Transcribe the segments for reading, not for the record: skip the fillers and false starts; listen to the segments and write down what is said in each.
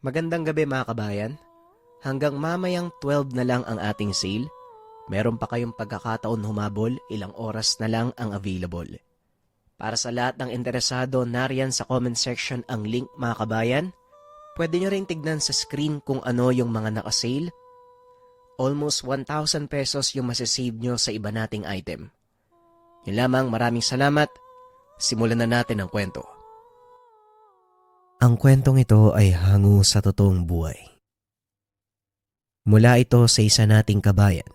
Magandang gabi mga kabayan. Hanggang mamayang 12 na lang ang ating sale. Meron pa kayong pagkakataon humabol, ilang oras na lang ang available. Para sa lahat ng interesado, nariyan sa comment section ang link mga kabayan. Pwede nyo rin tignan sa screen kung ano yung mga naka-sale. Almost 1,000 pesos yung masasave nyo sa iba nating item. Yun lamang, maraming salamat. Simulan na natin ang kwento. Ang kwentong ito ay hango sa totoong buhay. Mula ito sa isa nating kabayan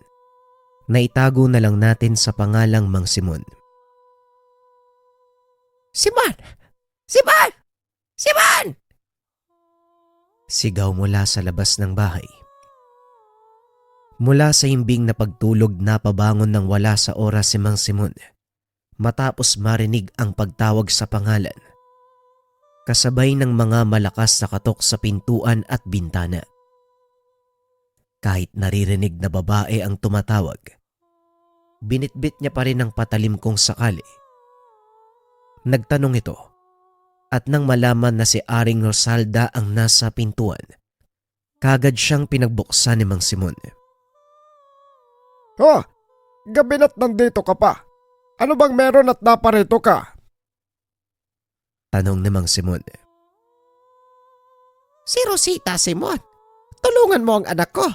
na itago na lang natin sa pangalang Mang Simon. Simon! Simon! Simon! Sigaw mula sa labas ng bahay. Mula sa himbing na pagtulog napabangon ng wala sa oras si Mang Simon matapos marinig ang pagtawag sa pangalan. Kasabay ng mga malakas na katok sa pintuan at bintana. Kahit naririnig na babae ang tumatawag, binitbit niya pa rin ang patalim kung sakali. Nagtanong ito at nang malaman na si Aring Rosalda ang nasa pintuan, kagad siyang pinagbuksan ni Mang Simon. Oh, gabi na't nandito ka pa. Ano bang meron at naparito ka? Tanong ni Mang Simon. Si Rosita, Simon. Tulungan mo ang anak ko.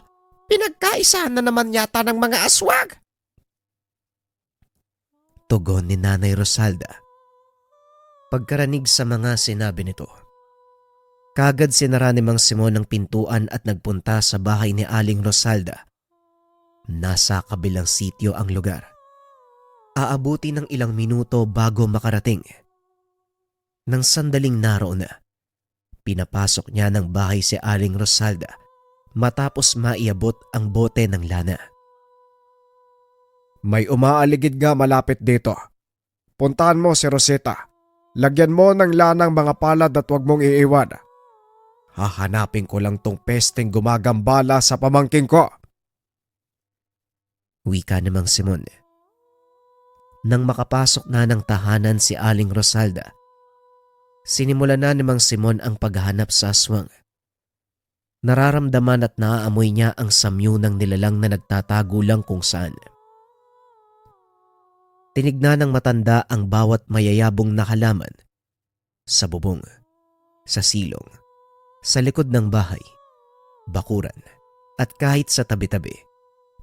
Pinagkaisahan na naman yata ng mga aswag. Tugon ni Nanay Rosalda. Pagkaranig sa mga sinabi nito, kagad sinara ni Mang Simon ang pintuan at nagpunta sa bahay ni Aling Rosalda. Nasa kabilang sityo ang lugar. Aabuti ng ilang minuto bago makarating. Nang sandaling naroon na, pinapasok niya ng bahay si Aling Rosalda matapos maiabot ang bote ng lana. May umaaligid nga malapit dito. Puntahan mo si Rosita. Lagyan mo ng lanang mga palad at huwag mong iiwan. Hahanapin ko lang tong pesteng gumagambala sa pamangking ko. Wika ni Mang Simon. Nang makapasok na ng tahanan si Aling Rosalda, sinimulan na ni Mang Simon ang paghahanap sa aswang. Nararamdaman at naaamoy niya ang samyo ng nilalang na nagtatago lang kung saan. Tinignan ng matanda ang bawat mayayabong na halaman. Sa bubong, sa silong, sa likod ng bahay, bakuran, at kahit sa tabi-tabi,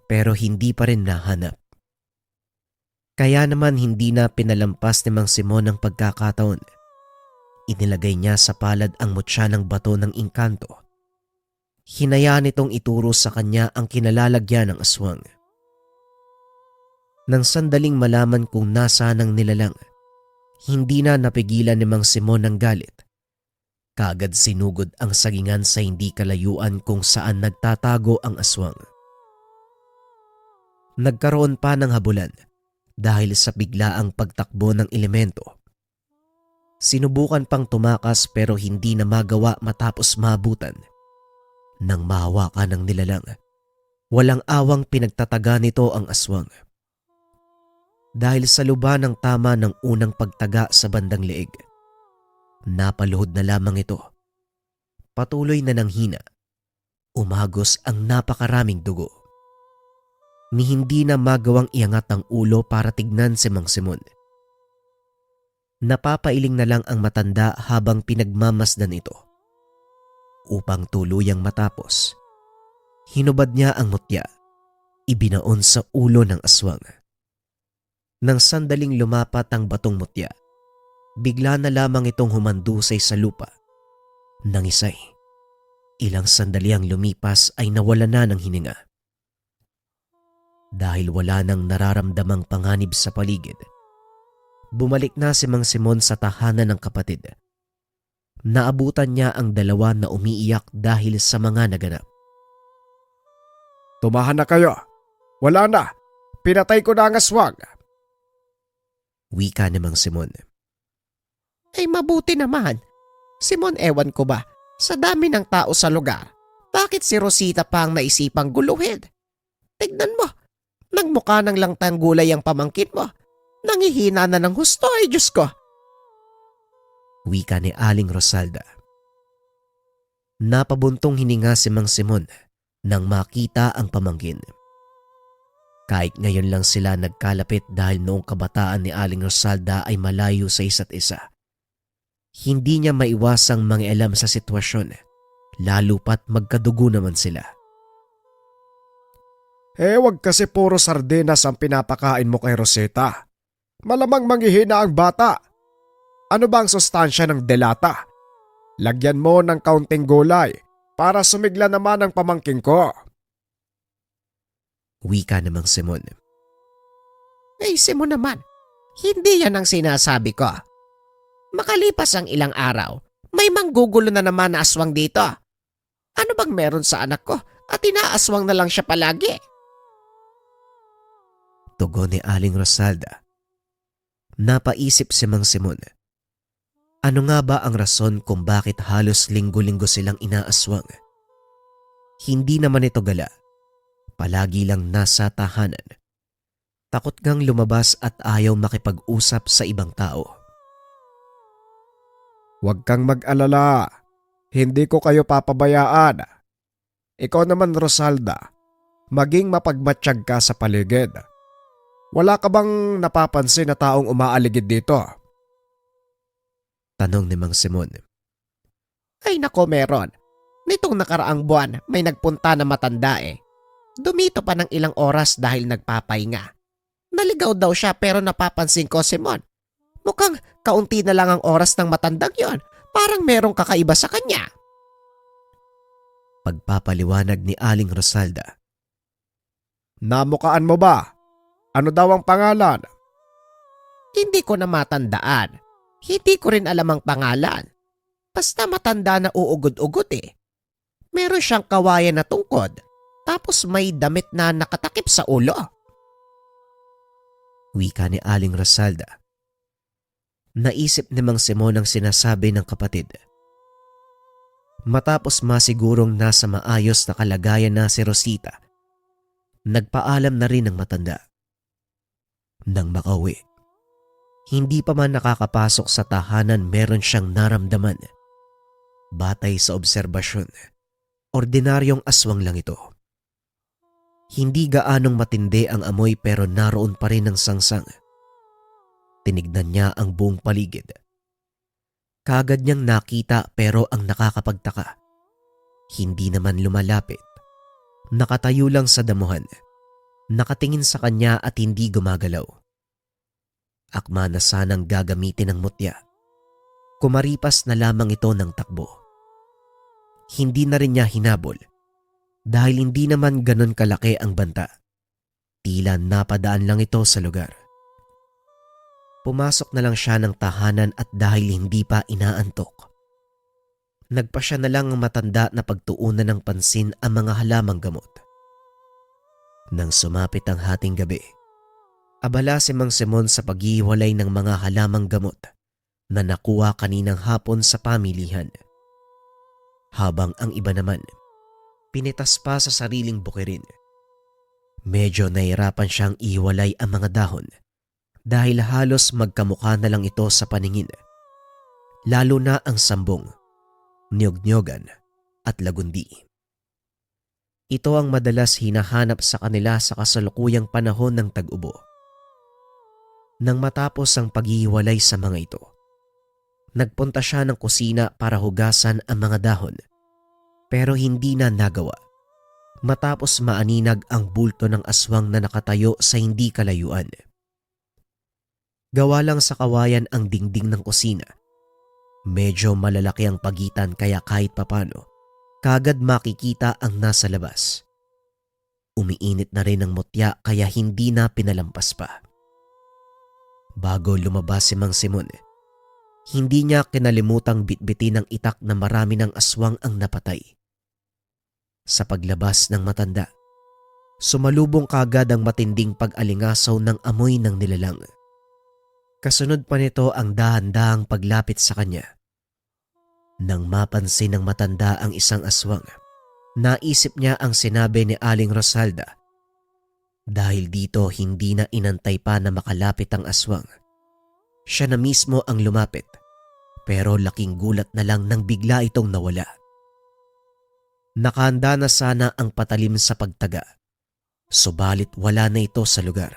pero hindi pa rin nahanap. Kaya naman hindi na pinalampas ni Mang Simon ang pagkakataon. Inilagay niya sa palad ang mutya ng bato ng engkanto. Hinayaan itong ituro sa kanya ang kinalalagyan ng aswang. Nang sandaling malaman kung nasaan ang nilalang, hindi na napigilan ni Mang Simon ang galit. Kagad sinugod ang sagingan sa hindi kalayuan kung saan nagtatago ang aswang. Nagkaroon pa ng habulan dahil sa biglaang pagtakbo ng elemento. Sinubukan pang tumakas pero hindi na magawa matapos maabutan. Nang mahawakan ng nilalang, walang awang pinagtataga nito ang aswang. Dahil sa luba ng tama ng unang pagtaga sa bandang leeg, napaluhod na lamang ito. Patuloy na nanghina, umagos ang napakaraming dugo. Ni hindi na magawang iangat ang ulo para tignan si Mang Simon. Napapailing na lang ang matanda habang pinagmamasdan ito. Upang tuluyang matapos, hinubad niya ang mutya, ibinaon sa ulo ng aswang. Nang sandaling lumapat ang batong mutya, bigla na lamang itong humandusay sa lupa. Nang isay, ilang sandali ang lumipas ay nawala na ng hininga. Dahil wala nang nararamdamang panganib sa paligid, bumalik na si Mang Simon sa tahanan ng kapatid. Naabutan niya ang dalawa na umiiyak dahil sa mga naganap. Tumahan na kayo. Wala na. Pinatay ko na ang aswang. Wika ni Mang Simon. Ay mabuti naman. Simon, ewan ko ba, sa dami ng tao sa lugar, bakit si Rosita pa ang naisipang guluhin? Tignan mo, nagmukha ng langtang gulay ang pamangkin mo. Nangihina na ng husto ay Diyos ko. Wika ni Aling Rosalda. Napabuntong hininga si Mang Simon nang makita ang pamangkin. Kahit ngayon lang sila nagkalapit dahil noong kabataan ni Aling Rosalda ay malayo sa isa't isa. Hindi niya maiwasang mangialam sa sitwasyon, lalo pat magkadugo naman sila. Wag kasi puro sardinas ang pinapakain mo kay Rosetta. Malamang manghihina ang bata. Ano ba ang sustansya ng delata? Lagyan mo ng kaunting gulay para sumigla naman ang pamangking ko. Wika ni Mang Simon. Simon naman, hindi yan ang sinasabi ko. Makalipas ang ilang araw, may manggugulo na naman na aswang dito. Ano bang meron sa anak ko at inaaswang na lang siya palagi? Tugon ni Aling Rosalda. Napaisip si Mang Simon. Ano nga ba ang rason kung bakit halos linggo-linggo silang inaaswang? Hindi naman ito gala. Palagi lang nasa tahanan. Takot ngang lumabas at ayaw makipag-usap sa ibang tao. Huwag kang mag-alala. Hindi ko kayo papabayaan. Ikaw naman, Rosalda, maging mapagmatsyag ka sa paligid. Wala ka bang napapansin na taong umaaligid dito? Tanong ni Mang Simon. Ay nako, meron. Nitong nakaraang buwan may nagpunta na matanda eh. Dumito pa ng ilang oras dahil nagpapahinga. Naligaw daw siya pero napapansin ko, Simon. Mukhang kaunti na lang ang oras ng matandang yon. Parang merong kakaiba sa kanya. Pagpapaliwanag ni Aling Rosalda. Namukaan mo ba? Ano daw ang pangalan? Hindi ko na matandaan. Hindi ko rin alam ang pangalan. Basta matanda na uugod-ugod eh. Meron siyang kawayan na tungkod. Tapos may damit na nakatakip sa ulo. Wika ni Aling Rosalda. Naisip ni Mang Simon ang sinasabi ng kapatid. Matapos masigurong nasa maayos na kalagayan na si Rosita, nagpaalam na rin ang matanda. Nang makauwi, hindi pa man nakakapasok sa tahanan meron siyang naramdaman. Batay sa obserbasyon, ordinaryong aswang lang ito. Hindi gaanong matindi ang amoy pero naroon pa rin ang sangsang. Tinignan niya ang buong paligid. Kaagad niyang nakita pero ang nakakapagtaka, hindi naman lumalapit. Nakatayo lang sa damuhan, nakatingin sa kanya at hindi gumagalaw. Akma na sanang gagamitin ng mutya. Kumaripas na lamang ito ng takbo. Hindi na rin niya hinabol dahil hindi naman ganon kalaki ang banta. Tila napadaan lang ito sa lugar. Pumasok na lang siya ng tahanan at dahil hindi pa inaantok, nagpa siya na lang ang matanda na pagtuunan ng pansin ang mga halamang gamot. Nang sumapit ang hating gabi, abala si Mang Simon sa paghiwalay ng mga halamang gamot na nakuha kaninang hapon sa pamilihan. Habang ang iba naman, pinitas pa sa sariling bukirin. Medyo nahirapan siyang ihiwalay ang mga dahon dahil halos magkamukha na lang ito sa paningin. Lalo na ang sambong, niyog-niyogan at lagundi. Ito ang madalas hinahanap sa kanila sa kasalukuyang panahon ng tag-ubo. Nang matapos ang paghihiwalay sa mga ito, nagpunta siya ng kusina para hugasan ang mga dahon pero hindi na nagawa. Matapos maaninag ang bulto ng aswang na nakatayo sa hindi kalayuan. Gawa lang sa kawayan ang dingding ng kusina. Medyo malalaki ang pagitan kaya kahit papano, kagad makikita ang nasa labas. Umiinit na rin ang mutya kaya hindi na pinalampas pa. Bago lumabas si Mang Simon, hindi niya kinalimutang bitbitin ng itak na marami ng aswang ang napatay. Sa paglabas ng matanda, sumalubong kagad ang matinding pag-alingasaw ng amoy ng nilalang. Kasunod pa nito ang dahan-dahang paglapit sa kanya. Nang mapansin ng matanda ang isang aswang, naisip niya ang sinabi ni Aling Rosalda. Dahil dito hindi na inantay pa na makalapit ang aswang. Siya na mismo ang lumapit, pero laking gulat na lang nang bigla itong nawala. Nakahanda na sana ang patalim sa pagtaga, subalit wala na ito sa lugar.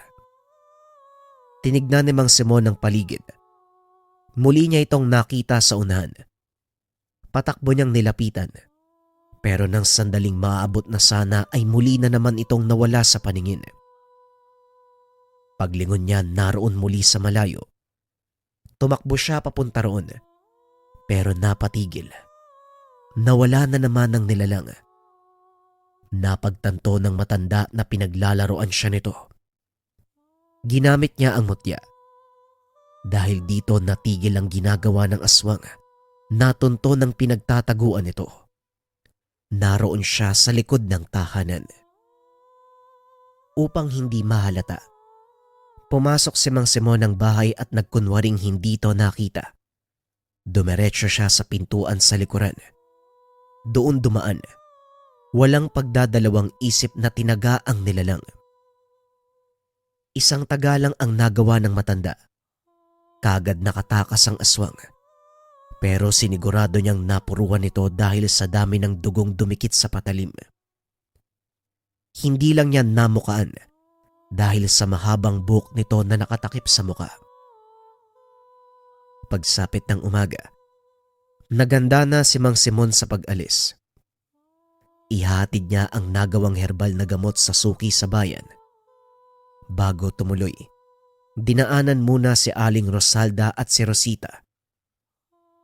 Tinignan ni Mang Simon ang paligid. Muli niya itong nakita sa unahan. Patakbo niyang nilapitan, pero nang sandaling maaabot na sana ay muli na naman itong nawala sa paningin. Paglingon niya naroon muli sa malayo. Tumakbo siya papunta roon, pero napatigil. Nawala na naman ang nilalang. Napagtanto ng matanda na pinaglalaroan siya nito. Ginamit niya ang mutya. Dahil dito natigil ang ginagawa ng aswang. Natunto ng pinagtataguan nito. Naroon siya sa likod ng tahanan. Upang hindi mahalata, pumasok si Mang Simon ng bahay at nagkunwaring hindi ito nakita. Dumiretso siya sa pintuan sa likuran. Doon dumaan. Walang pagdadalawang isip na tinaga ang nilalang. Isang tagalang ang nagawa ng matanda. Kagad nakatakas ang aswang. Pero sinigurado niyang napuruhan ito dahil sa dami ng dugong dumikit sa patalim. Hindi lang niya namukaan dahil sa mahabang buhok nito na nakatakip sa muka. Pagsapit ng umaga, naganda na si Mang Simon sa pag-alis. Ihatid niya ang nagawang herbal na gamot sa suki sa bayan. Bago tumuloy, dinaanan muna si Aling Rosalda at si Rosita.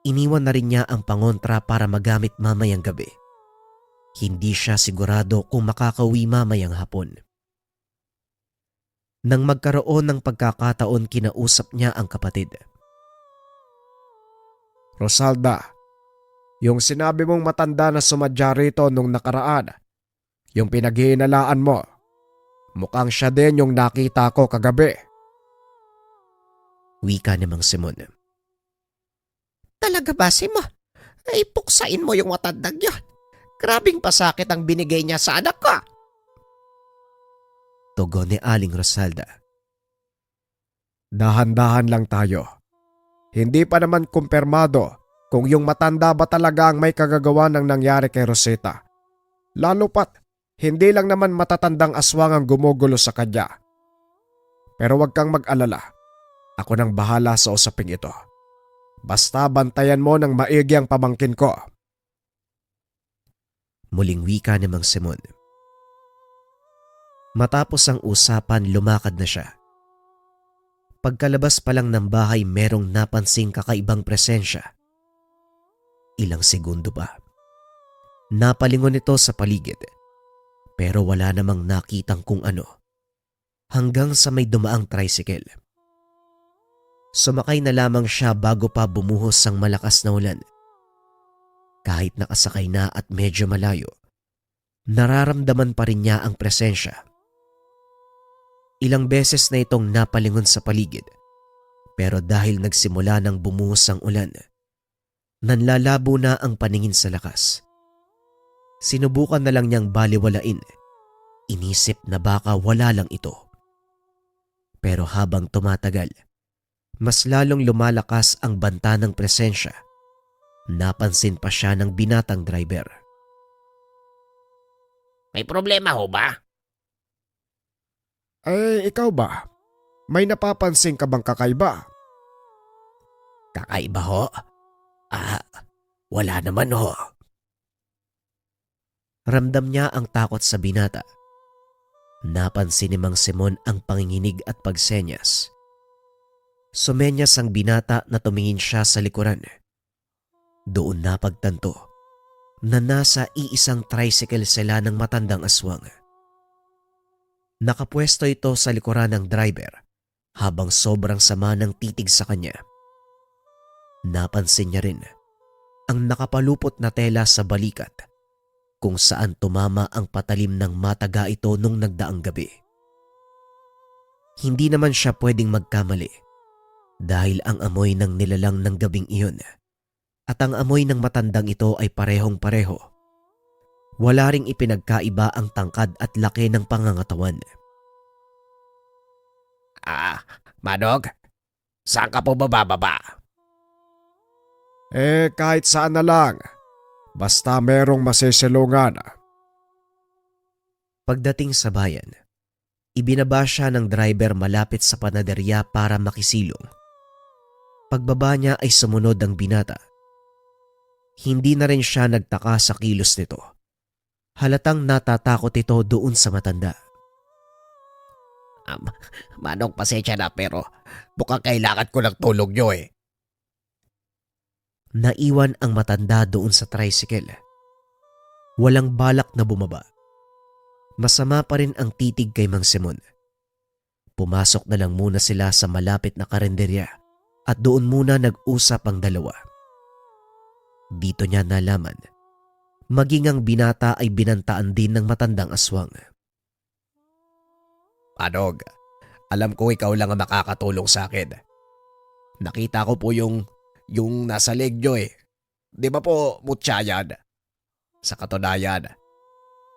Iniwan na rin niya ang pangontra para magamit mamayang gabi. Hindi siya sigurado kung makakauwi mamayang hapon. Nang magkaroon ng pagkakataon, kinausap niya ang kapatid. Rosalda, yung sinabi mong matanda na sumadya rito nung nakaraan, yung pinaghihinalaan mo, mukhang siya din yung nakita ko kagabi. Wika ni Mang Simon. Talaga ba, Simo? Ay, puksain mo yung matandang yun. Grabing pasakit ang binigay niya sa anak ko. Tugon ni Aling Rosalda. Dahan-dahan lang tayo. Hindi pa naman kumpirmado kung yung matanda ba talaga ang may kagagawa ng nangyari kay Rosita. Lalo pat, hindi lang naman matatandang aswang ang gumugulo sa kanya. Pero wag kang mag-alala. Ako nang bahala sa usaping ito. Basta bantayan mo ng maigi ang pamangkin ko. Muling wika ni Mang Simon. Matapos ang usapan, lumakad na siya. Pagkalabas pa lang ng bahay, merong napansing kakaibang presensya. Ilang segundo pa. Napalingon ito sa paligid, pero wala namang nakitang kung ano. Hanggang sa may dumaang tricycle. Sumakay na lamang siya bago pa bumuhos ang malakas na ulan. Kahit nakasakay na at medyo malayo, nararamdaman pa rin niya ang presensya. Ilang beses na itong napalingon sa paligid, pero dahil nagsimula ng bumuhos ang ulan, nanlalabo na ang paningin sa lakas. Sinubukan na lang niyang baliwalain. Inisip na baka wala lang ito. Pero habang tumatagal, mas lalong lumalakas ang banta ng presensya. Napansin pa siya ng binatang driver. May problema ho ba? Ikaw ba? May napapansin ka bang kakaiba? Kakaiba ho? Wala naman ho. Ramdam niya ang takot sa binata. Napansin ni Mang Simon ang panginginig at pagsenyas. Sumenyas ang binata na tumingin siya sa likuran. Doon napagtanto na nasa iisang tricycle sila ng matandang aswang. Nakapwesto ito sa likuran ng driver habang sobrang sama ng titig sa kanya. Napansin niya rin ang nakapalupot na tela sa balikat kung saan tumama ang patalim ng mataga ito nung nagdaang gabi. Hindi naman siya pwedeng magkamali dahil ang amoy ng nilalang ng gabing iyon at ang amoy ng matandang ito ay parehong-pareho. Wala ring ipinagkaiba ang tangkad at laki ng pangangatawan. Manog, saan ka po bababa? Kahit saan na lang. Basta merong masisilungan. Pagdating sa bayan, ibinaba siya ng driver malapit sa panaderya para makisilong. Pagbaba niya ay sumunod ang binata. Hindi na rin siya nagtaka sa kilos nito. Halatang natatakot ito doon sa matanda. Manong, pasensya na pero mukhang kailangan ko ng tulong nyo eh. Naiwan ang matanda doon sa tricycle. Walang balak na bumaba. Masama pa rin ang titig kay Mang Simon. Pumasok na lang muna sila sa malapit na karenderya at doon muna nag-usap ang dalawa. Dito niya nalaman, maging ang binata ay binantaan din ng matandang aswang. Manong, alam ko ikaw lang ang makakatulong sa akin. Nakita ko po yung nasa leg nyo eh. Di ba po mutya yan? Sa katunayan,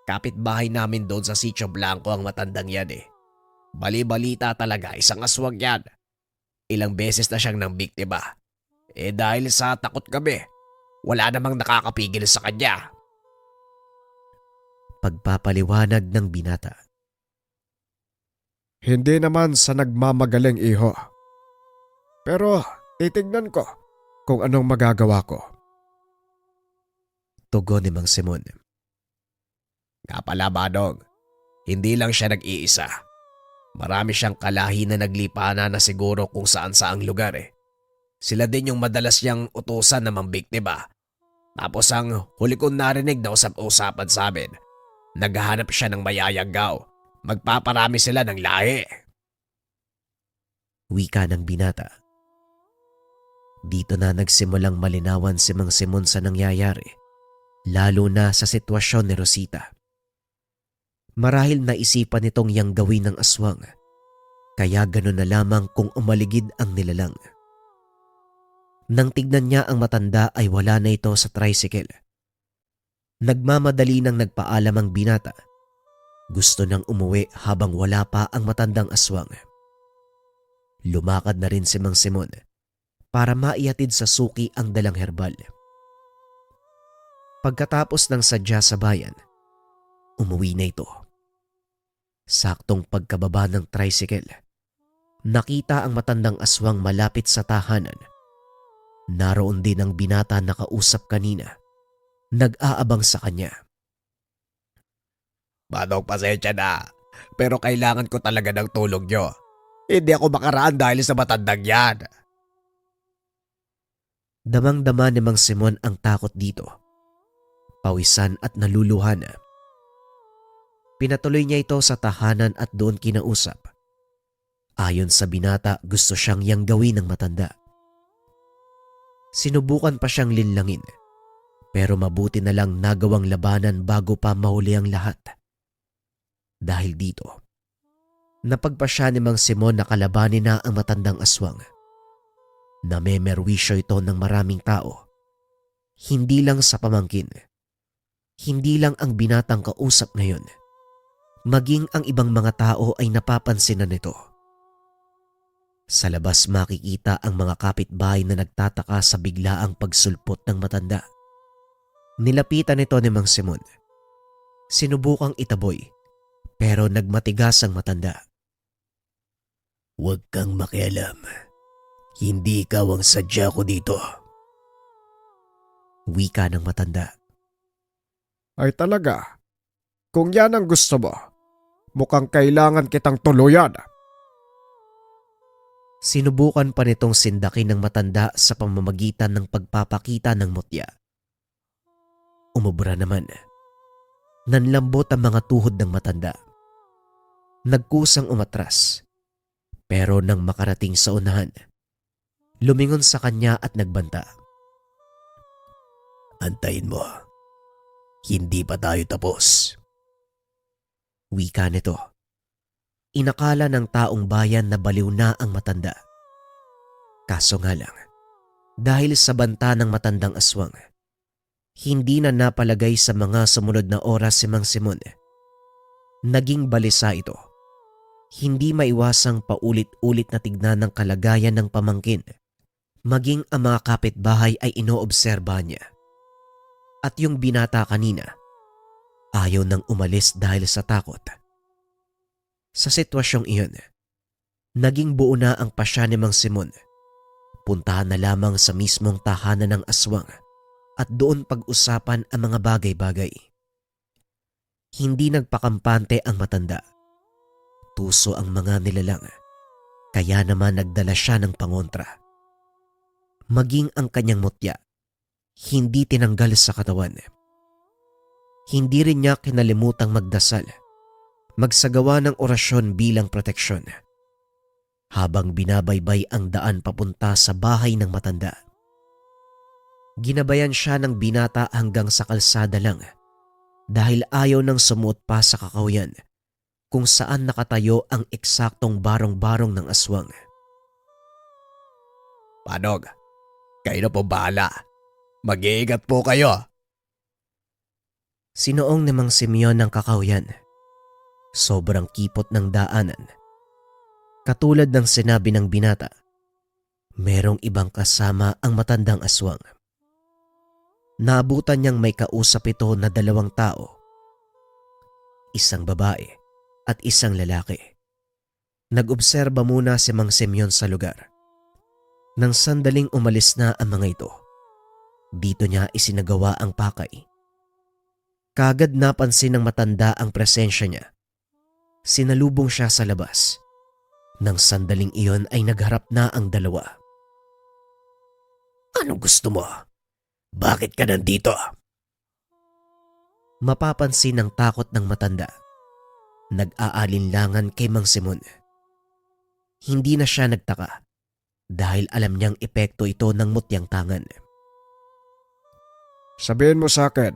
kapitbahay namin doon sa Sitio Blanco ang matandang yan eh. Bali-balita talaga, isang aswang yan. Ilang beses na siyang nang biktima. Eh dahil sa takot kami, wala namang nakakapigil sa kanya. Pagpapaliwanag ng binata. Hindi naman sa nagmamagaling, iho. Pero titignan ko kung anong magagawa ko. Tugon ni Mang Simon. Nga pala, Manong, hindi lang siya nag-iisa. Marami siyang kalahi na naglipana na siguro kung saan-saang lugar eh. Sila din yung madalas niyang utusan na mambiktima. Tapos ang huli kong narinig na usap-usapan sa amin, naghahanap siya ng mayayagaw. Magpaparami sila ng lahi. Wika ng binata. Dito na nagsimulang malinawan si Mang Simon sa nangyayari, lalo na sa sitwasyon ni Rosita. Marahil naisipan nitong yang gawin ng aswang, kaya gano'n na lamang kung umaligid ang nilalang. Nang tignan niya ang matanda ay wala na ito sa tricycle. Nagmamadali nang nagpaalam ang binata. Gusto nang umuwi habang wala pa ang matandang aswang. Lumakad na rin si Mang Simon para maihatid sa suki ang dalang herbal. Pagkatapos ng sadya sa bayan, umuwi na ito. Saktong pagkababa ng tricycle, nakita ang matandang aswang malapit sa tahanan. Naroon din ang binata na kausap kanina, nag-aabang sa kanya. Manong, pasensya na, pero kailangan ko talaga ng tulong nyo. Hindi ako makaraan dahil sa matandang yan. Damang-dama ni Mang Simon ang takot dito. Pawisan at naluluha na. Pinatuloy niya ito sa tahanan at doon kinausap. Ayon sa binata, gusto siyang yang gawin ng matanda. Sinubukan pa siyang linlangin, pero mabuti na lang nagawang labanan bago pa mahuli ang lahat. Dahil dito, napagpasya ni Mang Simon na kalabanin na ang matandang aswang. Namemerwisyo ito ng maraming tao. Hindi lang sa pamangkin. Hindi lang ang binatang kausap ngayon. Maging ang ibang mga tao ay napapansin na nito. Sa labas makikita ang mga kapitbahay na nagtataka sa biglaang pagsulpot ng matanda. Nilapitan ito ni Mang Simon. Sinubukang itaboy, pero nagmatigas ang matanda. Huwag kang makialam. Hindi ikaw ang sadya ko dito. Wika ng matanda. Ay talaga, kung yan ang gusto mo, mukhang kailangan kitang tuluyan. Sinubukan pa nitong sindakin ng matanda sa pamamagitan ng pagpapakita ng mutya. Umubra naman. Nanlambot ang mga tuhod ng matanda. Nagkusang umatras. Pero nang makarating sa unahan, lumingon sa kanya at nagbanta. Antayin mo. Hindi pa tayo tapos. Wika nito. Inakala ng taong bayan na baliw na ang matanda. Kaso nga lang, dahil sa banta ng matandang aswang, hindi na napalagay sa mga sumunod na oras si Mang Simon. Naging balisa ito. Hindi maiwasang paulit-ulit na tignan ng kalagayan ng pamangkin. Maging ang mga kapitbahay ay inoobserba niya. At yung binata kanina, ayaw nang umalis dahil sa takot. Sa sitwasyong iyon, naging buo na ang pasya ni Mang Simon. Puntahan na lamang sa mismong tahanan ng aswang at doon pag-usapan ang mga bagay-bagay. Hindi nagpakampante ang matanda. Tuso ang mga nilalang, kaya naman nagdala siya ng pangontra. Maging ang kanyang mutya, hindi tinanggal sa katawan. Hindi rin niya kinalimutang magdasal, magsagawa ng orasyon bilang proteksyon, habang binabaybay ang daan papunta sa bahay ng matanda. Ginabayan siya ng binata hanggang sa kalsada lang dahil ayaw nang sumuot pa sa kakawyan kung saan nakatayo ang eksaktong barong-barong ng aswang. Panog, kayo na po bahala. Mag-iingat po kayo. Sinoong ni Mang Simeon ng kakawyan. Sobrang kipot ng daanan. Katulad ng sinabi ng binata, merong ibang kasama ang matandang aswang. Naabutan niyang may kausap ito na 2 tao. Isang babae at isang lalaki. Nag-obserba muna si Mang Simeon sa lugar. Nang sandaling umalis na ang mga ito, dito niya isinagawa ang pakay. Kaagad napansin ng matanda ang presensya niya. Sinalubong siya sa labas. Nang sandaling iyon ay nagharap na ang dalawa. Anong gusto mo? Bakit ka nandito? Mapapansin ng takot ng matanda. Nag-aalinlangan kay Mang Simon. Hindi na siya nagtaka dahil alam niyang epekto ito ng mutyang tangan. Sabihin mo sa akin,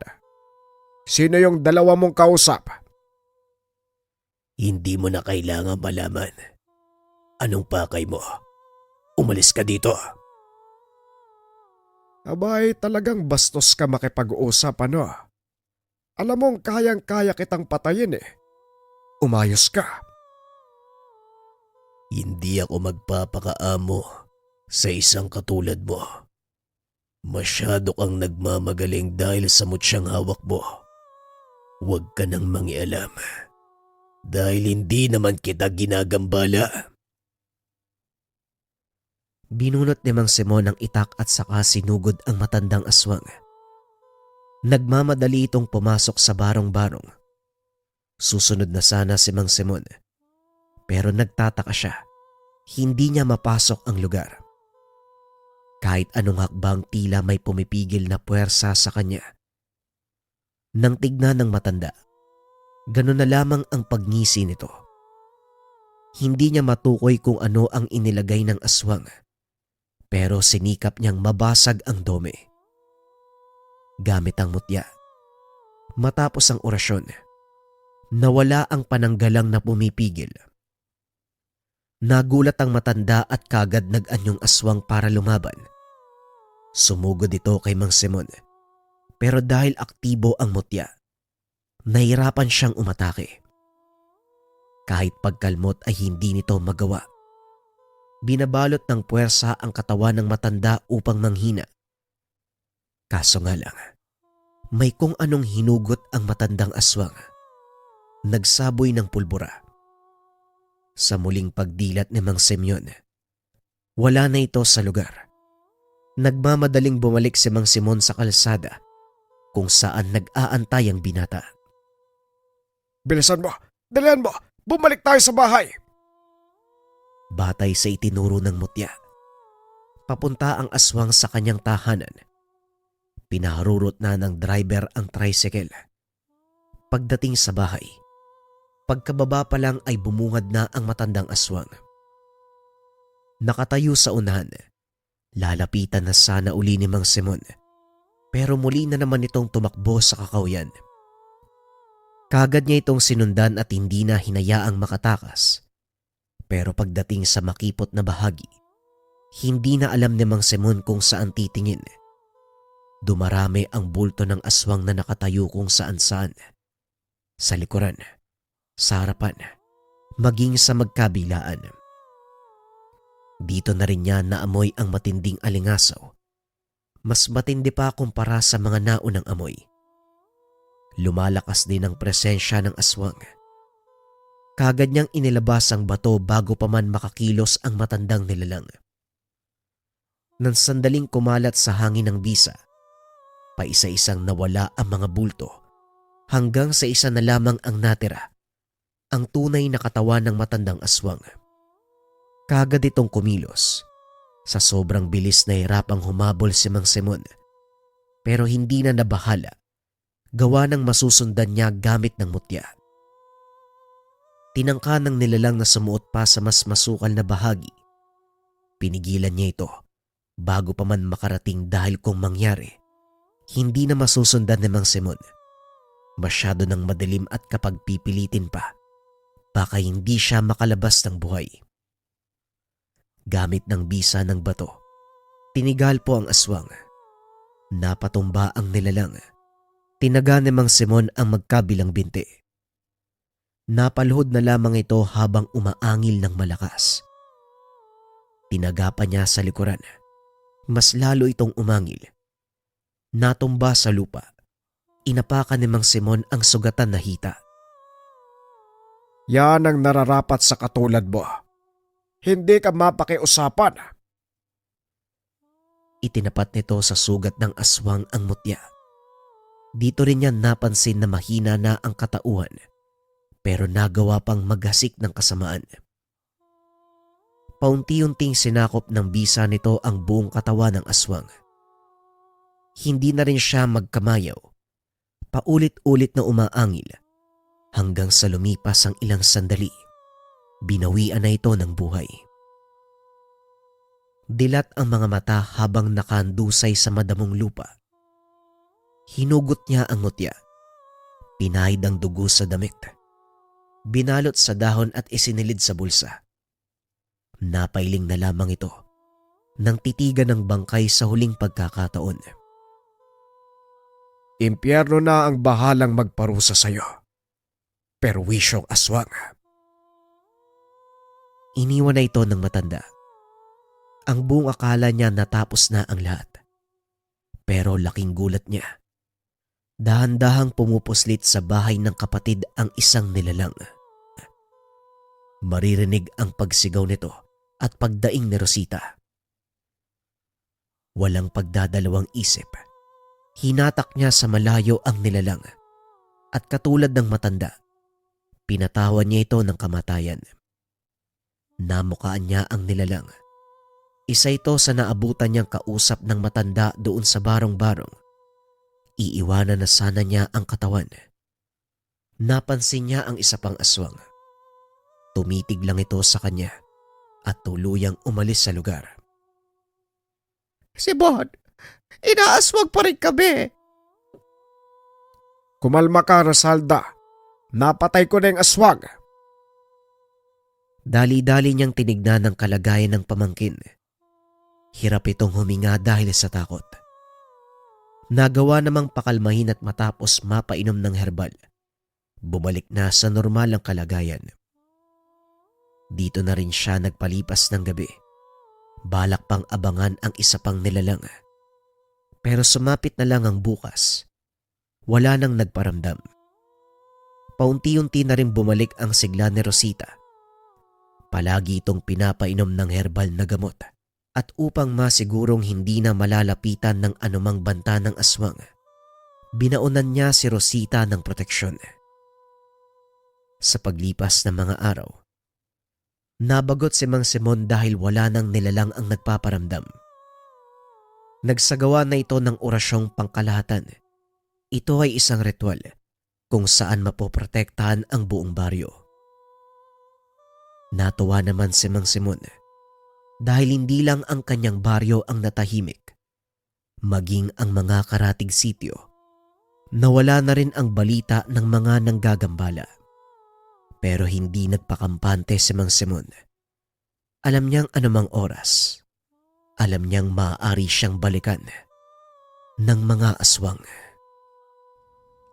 sino yung 2 mong kausap? Hindi mo na kailangan malaman. Anong pakay mo? Umalis ka dito. Abay, talagang bastos ka makipag-usap, ano? Alam mong kayang-kaya kitang patayin eh. Umayos ka. Hindi ako magpapakaamo sa isang katulad mo. Masyado kang nagmamagaling dahil sa mutsyang hawak mo. Huwag ka nang mangialam. Dahil hindi naman kita ginagambala. Binunot ni Mang Simon ang itak at saka sinugod ang matandang aswang. Nagmamadali itong pumasok sa barong-barong. Susunod na sana si Mang Simon. Pero nagtataka siya. Hindi niya mapasok ang lugar. Kahit anong hakbang tila may pumipigil na puwersa sa kanya. Nang tignan ng matanda, ganun na lamang ang pagngisi nito. Hindi niya matukoy kung ano ang inilagay ng aswang. Pero sinikap niyang mabasag ang dome. Gamit ang mutya. Matapos ang orasyon, nawala ang pananggalang na pumipigil. Nagulat ang matanda at kagad nag-anyong aswang para lumaban. Sumugod ito kay Mang Simon. Pero dahil aktibo ang mutya, nahirapan siyang umatake. Kahit pagkalmot ay hindi nito magawa. Binabalot ng puwersa ang katawan ng matanda upang manghina. Kaso nga lang, may kung anong hinugot ang matandang aswang. Nagsaboy ng pulbura. Sa muling pagdilat ni Mang Simeon, wala na ito sa lugar. Nagmamadaling bumalik si Mang Simon sa kalsada kung saan nag-aantay ang binata. Bilisan mo! Dalihan mo! Bumalik tayo sa bahay! Batay sa itinuro ng mutya. Papunta ang aswang sa kanyang tahanan. Pinaharurot na ng driver ang tricycle. Pagdating sa bahay, pagkababa pa lang ay bumungad na ang matandang aswang. Nakatayo sa unahan. Lalapitan na sana uli ni Mang Simon. Pero muli na naman itong tumakbo sa kakawyan. Kagad niya itong sinundan at hindi na hinayaang makatakas. Pero pagdating sa makipot na bahagi, hindi na alam ni Mang Simon kung saan titingin. Dumarami ang bulto ng aswang na nakatayo kung saan-saan. Sa likuran, sa harapan, maging sa magkabilaan. Dito na rin niya naamoy ang matinding alingasaw. Mas matindi pa kumpara sa mga naunang amoy. Lumalakas din ang presensya ng aswang. Kagad niyang inilabas ang bato bago pa man makakilos ang matandang nilalang. Nang sandaling kumalat sa hangin ng bisa, paisa-isang nawala ang mga bulto hanggang sa isa na lamang ang natira, ang tunay na katawan ng matandang aswang. Kagad itong kumilos. Sa sobrang bilis na hirapang humabol si Mang Simon, pero hindi na nabahala, gawa ng masusundan niya gamit ng mutya. Tinangka ng nilalang na sumuot pa sa mas masukal na bahagi. Pinigilan niya ito bago pa man makarating dahil kung mangyari, hindi na masusundan ni Mang Simon. Masyado ng madilim at kapag pipilitin pa, baka hindi siya makalabas ng buhay. Gamit ng bisa ng bato, tinigal po ang aswang. Napatumba ang nilalang. Tinaga ni Mang Simon ang magkabilang binti. Napaluhod na lamang ito habang umaangil ng malakas. Tinaga pa niya sa likuran. Mas lalo itong umangil. Natumba sa lupa. Inapakan ni Mang Simon ang sugatan na hita. Yan ang nararapat sa katulad mo. Hindi ka mapakiusapan. Itinapat nito sa sugat ng aswang ang mutya. Dito rin niya napansin na mahina na ang katauhan, pero nagawa pang maghasik ng kasamaan. Paunti-unting sinakop ng bisa nito ang buong katawan ng aswang. Hindi na rin siya magkamayaw. Paulit-ulit na umaangil hanggang sa lumipas ang ilang sandali. Binawian na ito ng buhay. Dilat ang mga mata habang nakandusay sa madamong lupa. Hinugot niya ang mutya. Pinahid ang dugo sa damit. Binalot sa dahon at isinilid sa bulsa. Napailing na lamang ito nang titigan ng bangkay sa huling pagkakataon. Impyerno na ang bahalang magparusa sa'yo. Perwisyong aswang. Iniwan na ito ng matanda. Ang buong akala niya natapos na ang lahat. Pero laking gulat niya. Dahan-dahang pumupuslit sa bahay ng kapatid ang isang nilalang. Maririnig ang pagsigaw nito at pagdaing ni Rosita. Walang pagdadalawang isip. Hinatak niya sa malayo ang nilalang at katulad ng matanda, pinatawan niya ito ng kamatayan. Namukaan niya ang nilalang. Isa ito sa naabutan niyang kausap ng matanda doon sa barong-barong. Iiwanan na sana niya ang katawan. Napansin niya ang isa pang aswang. Tumitig lang ito sa kanya at tuluyang umalis sa lugar. Simon, inaaswag pa rin kami. Kumalma ka, Rosalda. Napatay ko na yung aswang. Dali-dali niyang tinignan ang kalagayan ng pamangkin. Hirap itong huminga dahil sa takot. Nagawa namang pakalmahin at matapos mapainom ng herbal. Bumalik na sa normal ang kalagayan. Dito na rin siya nagpalipas ng gabi. Balak pang abangan ang isa pang nilalang. Pero sumapit na lang ang bukas. Wala nang nagparamdam. Paunti-unti na rin bumalik ang sigla ni Rosita. Palagi itong pinapainom ng herbal na gamot at upang masigurong hindi na malalapitan ng anumang banta ng aswang, binaunan niya si Rosita ng proteksyon. Sa paglipas ng mga araw, nabagot si Mang Simon dahil wala nang nilalang ang nagpaparamdam. Nagsagawa na ito ng orasyong pangkalahatan. Ito ay isang ritual kung saan mapoprotektahan ang buong baryo. Natuwa naman si Mang Simon dahil hindi lang ang kanyang baryo ang natahimik, maging ang mga karatig sityo. Nawala na rin ang balita ng mga nanggagambala. Pero hindi nagpakampante si Mang Simon. Alam niyang anumang oras, alam niyang maaari siyang balikan ng mga aswang.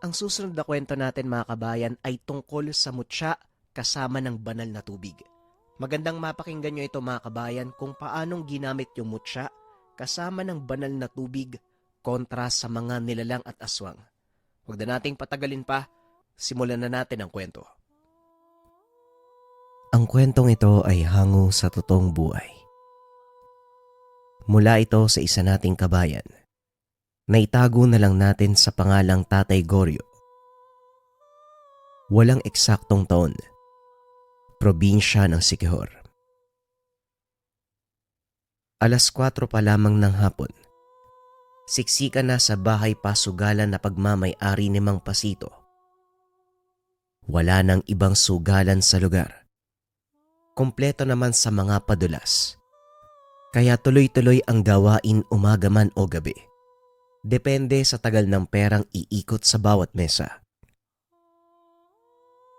Ang susunod na kwento natin mga kabayan ay tungkol sa mutya kasama ng banal na tubig. Magandang mapakinggan nyo ito mga kabayan kung paanong ginamit yung mutya kasama ng banal na tubig kontra sa mga nilalang at aswang. Huwag na nating patagalin pa, simulan na natin ang kwento. Ang kwentong ito ay hango sa totoong buhay. Mula ito sa isa nating kabayan na itago na lang natin sa pangalang Tatay Goryo. Walang eksaktong taon. Probinsya ng Siquijor. Alas 4 pa lamang ng hapon. Siksikan na sa bahay pasugalan na pagmamay-ari ni Mang Pasito. Wala nang ibang sugalan sa lugar. Kompleto naman sa mga padulas. Kaya tuloy-tuloy ang gawain umaga man o gabi. Depende sa tagal ng perang iikot sa bawat mesa.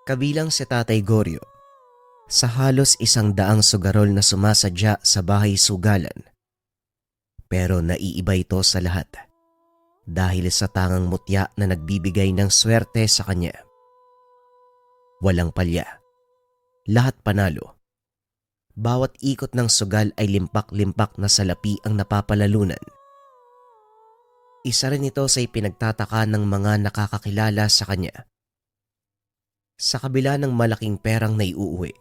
Kabilang si Tatay Goryo sa halos 100 sugarol na sumasadya sa bahay sugalan. Pero naiiba ito sa lahat dahil sa tangang mutya na nagbibigay ng swerte sa kanya. Walang palya. Lahat panalo. Bawat ikot ng sugal ay limpak-limpak na salapi ang napapalalunan. Isa rin ito sa ipinagtataka ng mga nakakakilala sa kanya. Sa kabila ng malaking perang naiuuwi,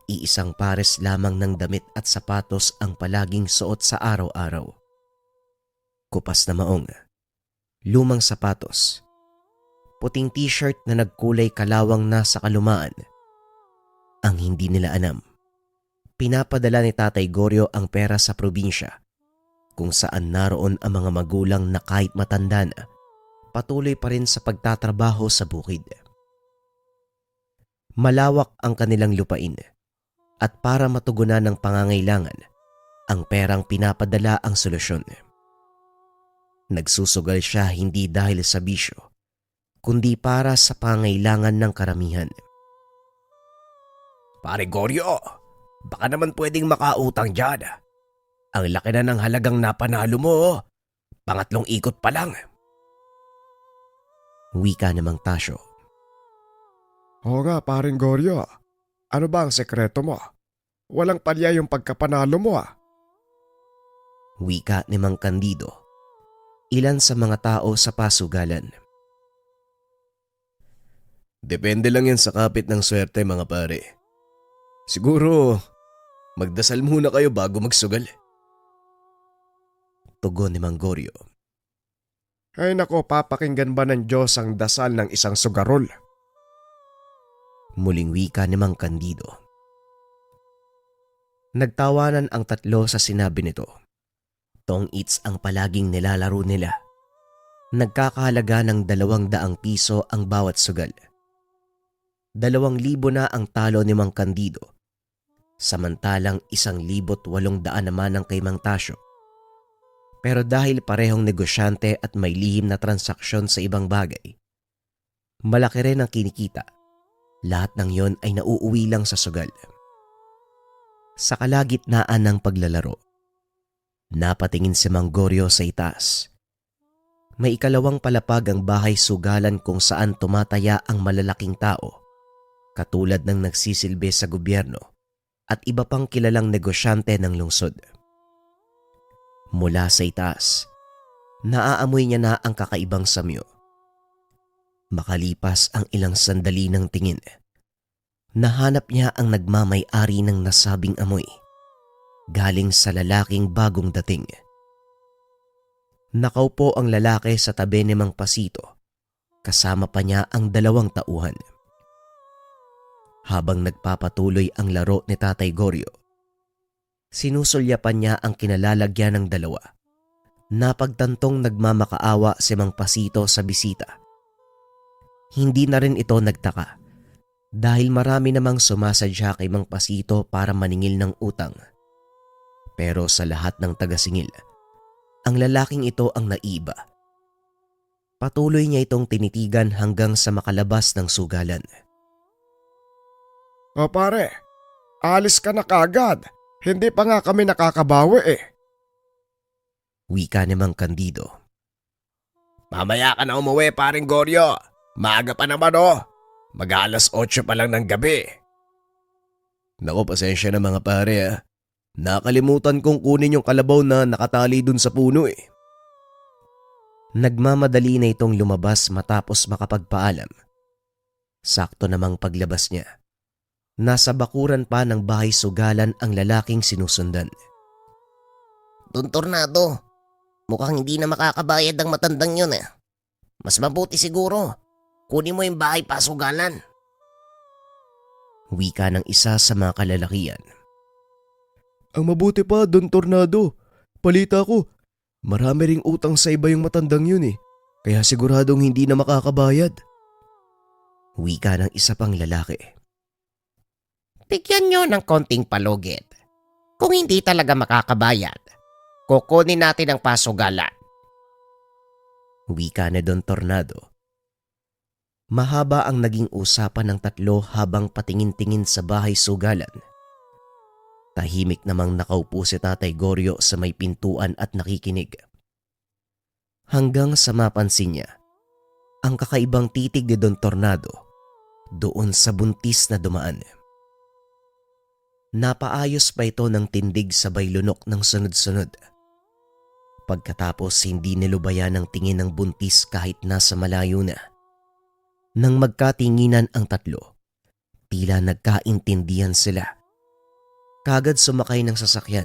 iisang pares lamang ng damit at sapatos ang palaging suot sa araw-araw. Kupas na maong, lumang sapatos, puting t-shirt na nagkulay kalawang na sa kalumaan. Ang hindi nila alam, pinapadala ni Tatay Goryo ang pera sa probinsya kung saan naroon ang mga magulang na kahit matanda na, patuloy pa rin sa pagtatrabaho sa bukid. Malawak ang kanilang lupain at para matugunan ng pangangailangan, ang perang pinapadala ang solusyon. Nagsusugal siya hindi dahil sa bisyo, kundi para sa pangangailangan ng karamihan. Pare Goryo, baka naman pwedeng makautang dyan. Ang laki na ng halagang napanalo mo. Pangatlong ikot pa lang. Wika namang Tasyo. Oo nga, paring Goryo. Ano ba ang sekreto mo? Walang palya yung pagkapanalo mo Wika ni Mang Candido. Ilan sa mga tao sa pasugalan. Depende lang yan sa kapit ng swerte mga pare. Siguro, magdasal muna kayo bago magsugal. Tugon ni Mang Goryo. Ay nako, papakinggan ba ng Diyos ang dasal ng isang sugarol? Muling wika ni Mang Candido. Nagtawanan ang tatlo sa sinabi nito. Tong-its ang palaging nilalaro nila. Nagkakahalaga ng 200 piso ang bawat sugal. 2,000 na ang talo ni Mang Candido. Samantalang 1,800 naman ang kay Mang Tasyo. Pero dahil parehong negosyante at may lihim na transaksyon sa ibang bagay, malaki rin ang kinikita. Lahat ng yon ay nauuwi lang sa sugal. Sa kalagitnaan ng paglalaro, napatingin si Mang Goryo sa itaas. May ikalawang palapag ang bahay sugalan kung saan tumataya ang malalaking tao, katulad ng nagsisilbi sa gobyerno at iba pang kilalang negosyante ng lungsod. Mula sa itaas, naaamoy niya na ang kakaibang samyo. Makalipas ang ilang sandali ng tingin, nahanap niya ang nagmamay-ari ng nasabing amoy, galing sa lalaking bagong dating. Nakaupo ang lalaki sa tabi ni Mang Pasito, kasama pa niya ang 2 tauhan. Habang nagpapatuloy ang laro ni Tatay Goryo, sinusulyapan niya ang kinalalagyan ng 2. Napagtantong nagmamakaawa si Mang Pasito sa bisita. Hindi na rin ito nagtaka dahil marami namang sumasadya kay Mang Pasito para maningil ng utang. Pero sa lahat ng tagasingil, ang lalaking ito ang naiba. Patuloy niya itong tinitigan hanggang sa makalabas ng sugalan. O pare, alis ka na kagad. Hindi pa nga kami nakakabawi Wika ni Mang Candido. Mamaya ka na umuwi paring Goryo. Maaga pa naman Mag-alas 8 pa lang ng gabi. Naku, pasensya na mga pare Nakalimutan kong kunin yung kalabaw na nakatali dun sa puno eh. Nagmamadali na itong lumabas matapos makapagpaalam. Sakto namang paglabas niya. Nasa bakuran pa ng bahay sugalan ang lalaking sinusundan. Don Tornado, mukhang hindi na makakabayad ang matandang yun eh. Mas mabuti siguro, kunin mo yung bahay pasugalan. Wika ng isa sa mga kalalakian. Ang mabuti pa, Don Tornado. Palita ko, marami ring utang sa iba yung matandang yun eh. Kaya siguradong hindi na makakabayad. Wika ng isa pang lalaki. Bigyan nyo ng konting palugit. Kung hindi talaga makakabayad, kukunin natin ang pasugalan. Wika ni Don Tornado. Mahaba ang naging usapan ng tatlo habang patingin-tingin sa bahay sugalan. Tahimik namang nakaupo si Tatay Goryo sa may pintuan at nakikinig. Hanggang sa mapansin niya ang kakaibang titig ni Don Tornado doon sa buntis na dumaan. Napaayos pa ito ng tindig sabay lunok ng sunod-sunod. Pagkatapos hindi nilubayan ang tingin ng buntis kahit nasa malayo na. Nang magkatinginan ang tatlo, tila nagkaintindihan sila. Kagad sumakay ng sasakyan,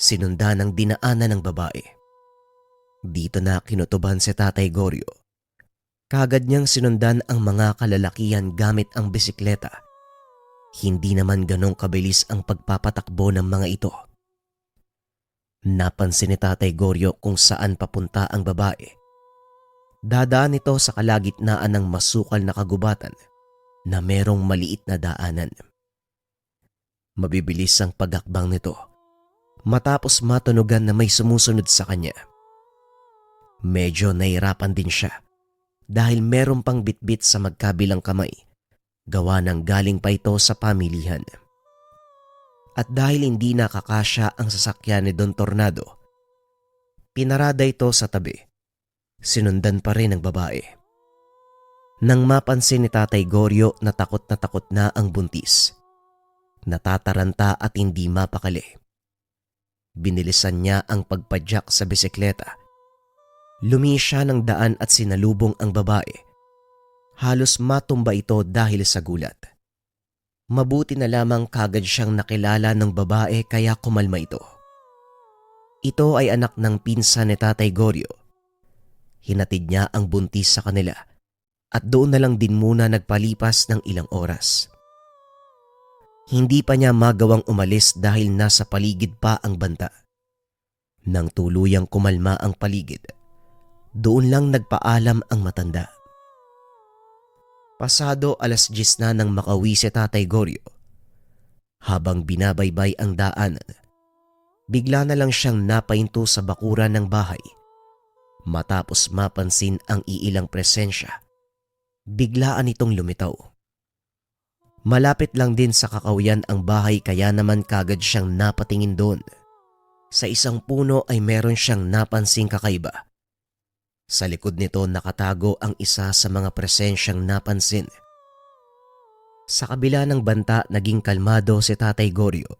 sinundan ng dinaanan ng babae. Dito na kinutuban si Tatay Goryo. Kagad niyang sinundan ang mga kalalakihan gamit ang bisikleta. Hindi naman ganong kabilis ang pagpapatakbo ng mga ito. Napansin ni Tatay Goryo kung saan papunta ang babae. Dadaan ito sa kalagitnaan ng masukal na kagubatan na merong maliit na daanan. Mabibilis ang pagakbang nito matapos matunugan na may sumusunod sa kanya. Medyo nahirapan din siya dahil meron pang bitbit sa magkabilang kamay, gawa ng galing pa ito sa pamilihan. At dahil hindi nakakasya ang sasakyan ni Don Tornado, pinarada ito sa tabi. Sinundan pa rin ang babae. Nang mapansin ni Tatay Goryo na takot na ang buntis, natataranta at hindi mapakali. Binilisan niya ang pagpadyak sa bisikleta. Lumihis siya ng daan at sinalubong ang babae. Halos matumba ito dahil sa gulat. Mabuti na lamang kagad siyang nakilala ng babae kaya kumalma ito. Ito ay anak ng pinsan ni Tatay Goryo. Hinatid niya ang buntis sa kanila at doon na lang din muna nagpalipas ng ilang oras. Hindi pa niya magawang umalis dahil nasa paligid pa ang banta. Nang tuluyang kumalma ang paligid, doon lang nagpaalam ang matanda. Pasado 10:00 na nang makauwi si Tatay Goryo. Habang binabaybay ang daanan, bigla na lang siyang napahinto sa bakuran ng bahay. Matapos mapansin ang iilang presensya, biglaan itong lumitaw. Malapit lang din sa kakauyan ang bahay kaya naman kagad siyang napatingin doon. Sa isang puno ay meron siyang napansing kakaiba. Sa likod nito nakatago ang isa sa mga presensyang napansin. Sa kabila ng banta naging kalmado si Tatay Goryo.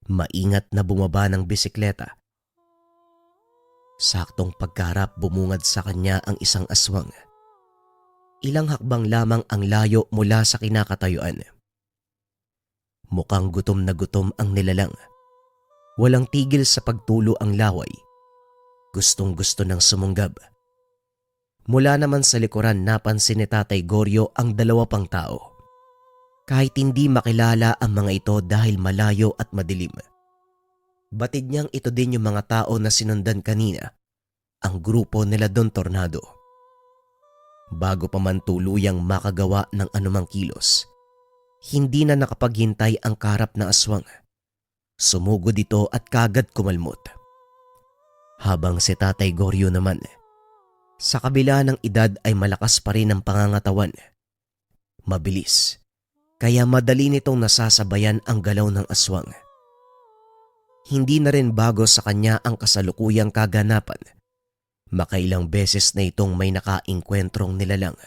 Maingat na bumaba ng bisikleta. Saktong pagkaharap bumungad sa kanya ang isang aswang. Ilang hakbang lamang ang layo mula sa kinakatayuan. Mukhang gutom na gutom ang nilalang. Walang tigil sa pagtulo ang laway. Gustong-gusto ng sumunggab. Mula naman sa likuran napansin ni Tatay Goryo ang 2 pang tao. Kahit hindi makilala ang mga ito dahil malayo at madilim. Batid niyang ito din yung mga tao na sinundan kanina, ang grupo nila Don Tornado. Bago pa man tuluyang makagawa ng anumang kilos, hindi na nakapaghintay ang kaharap na aswang. Sumugod ito at kagad kumalmot. Habang si Tatay Goryo naman, sa kabila ng edad ay malakas pa rin ang pangangatawan. Mabilis, kaya madali nitong nasasabayan ang galaw ng aswang. Hindi na rin bago sa kanya ang kasalukuyang kaganapan. Makailang beses na itong may nakaingkwentrong nilalang.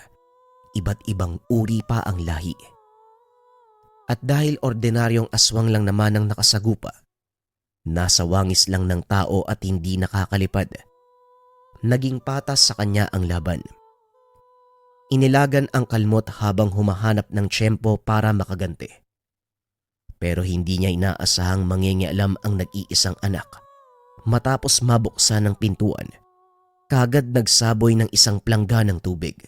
Iba't ibang uri pa ang lahi. At dahil ordinaryong aswang lang naman ang nakasagupa, Nasa wangis lang ng tao at hindi nakakalipad. Naging patas sa kanya ang laban. Inilagan ang kalmot habang humahanap ng tiyempo para makaganti. Pero hindi niya inaasahang mangingialam ang nag-iisang anak. Matapos mabuksan ng pintuan, kagad nagsaboy ng isang plangga ng tubig.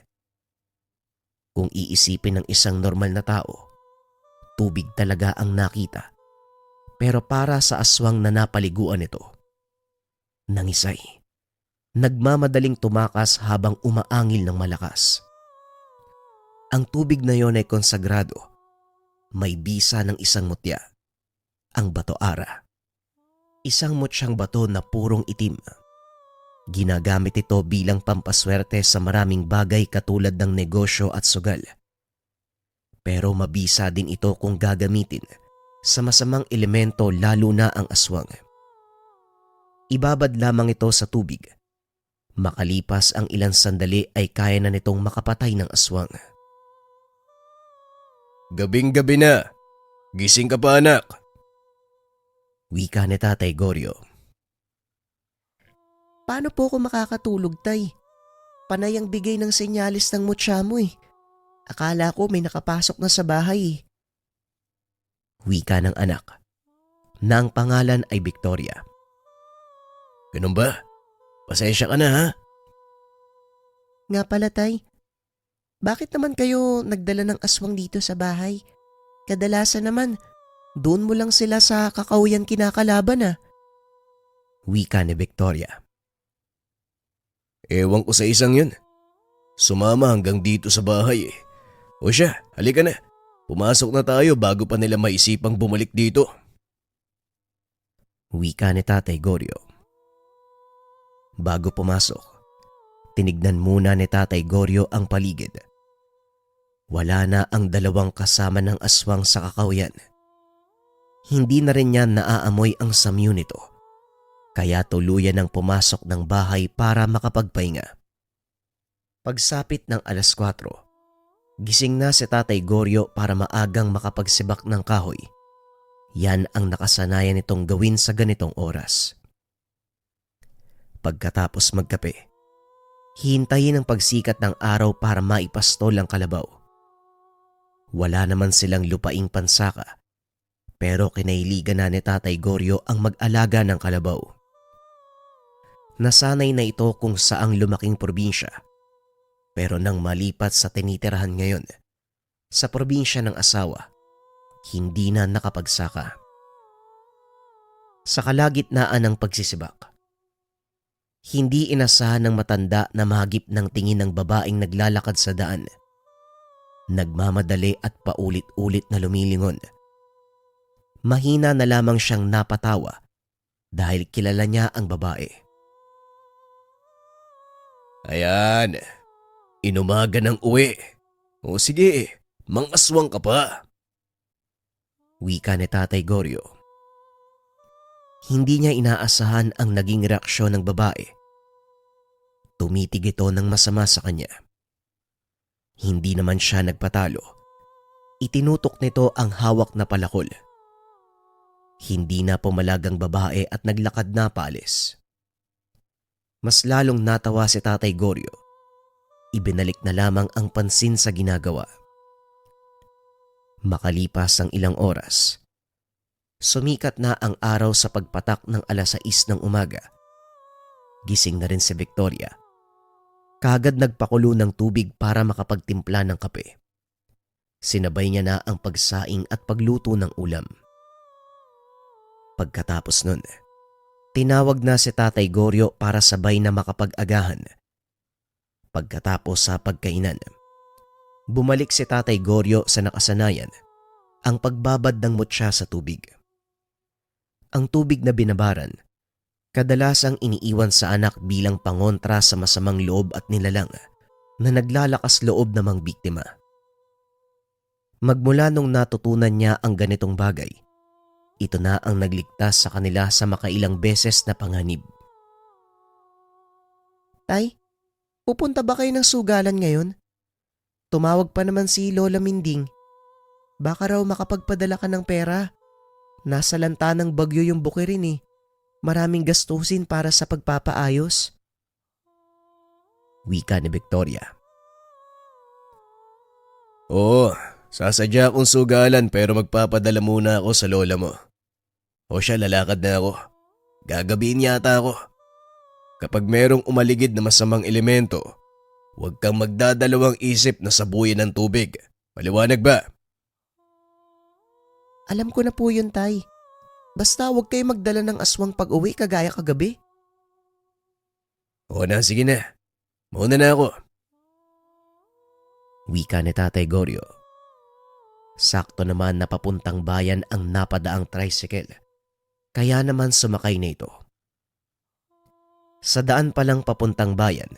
Kung iisipin ng isang normal na tao, tubig talaga ang nakita. Pero para sa aswang na napaliguan nito, nangisay. Nagmamadaling tumakas habang umaangil ng malakas. Ang tubig na yon ay konsagrado. May bisa ng isang mutya, ang bato ara. Isang mutyang bato na purong itim. Ginagamit ito bilang pampaswerte sa maraming bagay katulad ng negosyo at sugal. Pero mabisa din ito kung gagamitin sa masamang elemento, lalo na ang aswang. Ibabad lamang ito sa tubig. Makalipas ang ilang sandali ay kaya na nitong makapatay ng aswang. Gabing-gabi na. Gising ka pa, anak. Wika ni Tatay Goryo. Paano po ako makakatulog, Tay? Panay ang bigay ng senyalis ng mutya mo eh. Akala ko may nakapasok na sa bahay eh. Wika ng anak, na ang pangalan ay Victoria. Ganun ba? Pasensya ka na, ha? Nga pala, Tay. Bakit naman kayo nagdala ng aswang dito sa bahay? Kadalasan naman, doon mo lang sila sa kakauyan kinakalaban ah. Wika ni Victoria. Ewan ko sa isang yun. Sumama hanggang dito sa bahay eh. O siya, halika na. Pumasok na tayo bago pa nila maisipang bumalik dito. Wika ni Tatay Goryo. Bago pumasok, tinignan muna ni Tatay Goryo ang paligid. Wala na ang dalawang kasama ng aswang sa kakauyan. Hindi na rin niya naaamoy ang samyu nito, kaya tuluyan ng pumasok ng bahay para makapagpahinga. Pagsapit ng 4:00, gising na si Tatay Goryo para maagang makapagsibak ng kahoy. Yan ang nakasanayan nitong gawin sa ganitong oras. Pagkatapos magkape, hintayin ang pagsikat ng araw para maipastol ang kalabaw. Wala naman silang lupaing pansaka, pero kinailigan na ni Tatay Goryo ang mag-alaga ng kalabaw. Nasanay na ito kung saang lumaking probinsya, pero nang malipat sa tinitirahan ngayon, sa probinsya ng asawa, hindi na nakapagsaka. Sa kalagitnaan ng pagsisibak, hindi inasahan ng matanda na mahagip ng tingin ng babaeng naglalakad sa daan. Nagmamadali at paulit-ulit na lumilingon. Mahina na lamang siyang napatawa dahil kilala niya ang babae. Ayan, inumaga ng uwi. O sige, mangaswang ka pa. Wika ni Tatay Goryo. Hindi niya inaasahan ang naging reaksyon ng babae. Tumitig ito ng masama sa kanya. Hindi naman siya nagpatalo. Itinutok nito ang hawak na palakol. Hindi na pumalag ang babae at naglakad na paalis. Mas lalong natawa si Tatay Goryo. Ibinalik na lamang ang pansin sa ginagawa. Makalipas ang ilang oras, sumikat na ang araw sa pagpatak ng 6:00 ng umaga. Gising na rin si Victoria. Kagad nagpakulo ng tubig para makapagtimpla ng kape. Sinabay niya na ang pagsaing at pagluto ng ulam. Pagkatapos nun, tinawag na si Tatay Goryo para sabay na makapag-agahan. Pagkatapos sa pagkainan, bumalik si Tatay Goryo sa nakasanayan, ang pagbabad ng mutya sa tubig. Ang tubig na binabaran, kadalasang iniiwan sa anak bilang pangontra sa masamang loob at nilalang na naglalakas loob namang biktima. Magmula nung natutunan niya ang ganitong bagay, ito na ang nagligtas sa kanila sa makailang beses na panganib. Tay, pupunta ba kayo ng sugalan ngayon? Tumawag pa naman si Lola Minding. Baka raw makapagpadala ka ng pera. Nasa lanta ng bagyo yung bukirin eh. Maraming gastusin para sa pagpapaayos. Wika ni Victoria. Oo, sasadya akong sugalan pero magpapadala muna ako sa lola mo. O siya, lalakad na ako. Gagabihin yata ako. Kapag merong umaligid na masamang elemento, huwag kang magdadalawang isip na sabuyin ng tubig. Maliwanag ba? Alam ko na po yun, Tay. Basta huwag kayo magdala ng aswang pag-uwi kagaya kagabi. O na, sige na. Mauna na ako. Wika ni Tatay Goryo. Sakto naman na papuntang bayan ang napadaang tricycle. Kaya naman sumakay na ito. Sa daan palang papuntang bayan,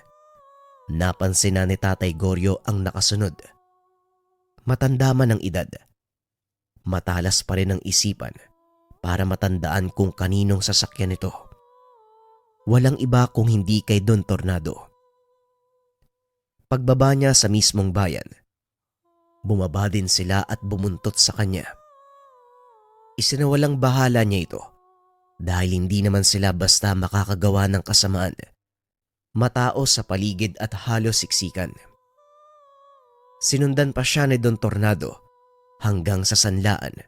napansin na ni Tatay Goryo ang nakasunod. Matanda man ang edad. Matalas pa rin ang isipan para matandaan kung kaninong sasakyan ito. Walang iba kung hindi kay Don Tornado. Pagbaba niya sa mismong bayan, bumaba din sila at bumuntot sa kanya. Isinawalang bahala niya ito dahil hindi naman sila basta makakagawa ng kasamaan. Matao sa paligid at halos siksikan. Sinundan pa siya ni Don Tornado hanggang sa sanlaan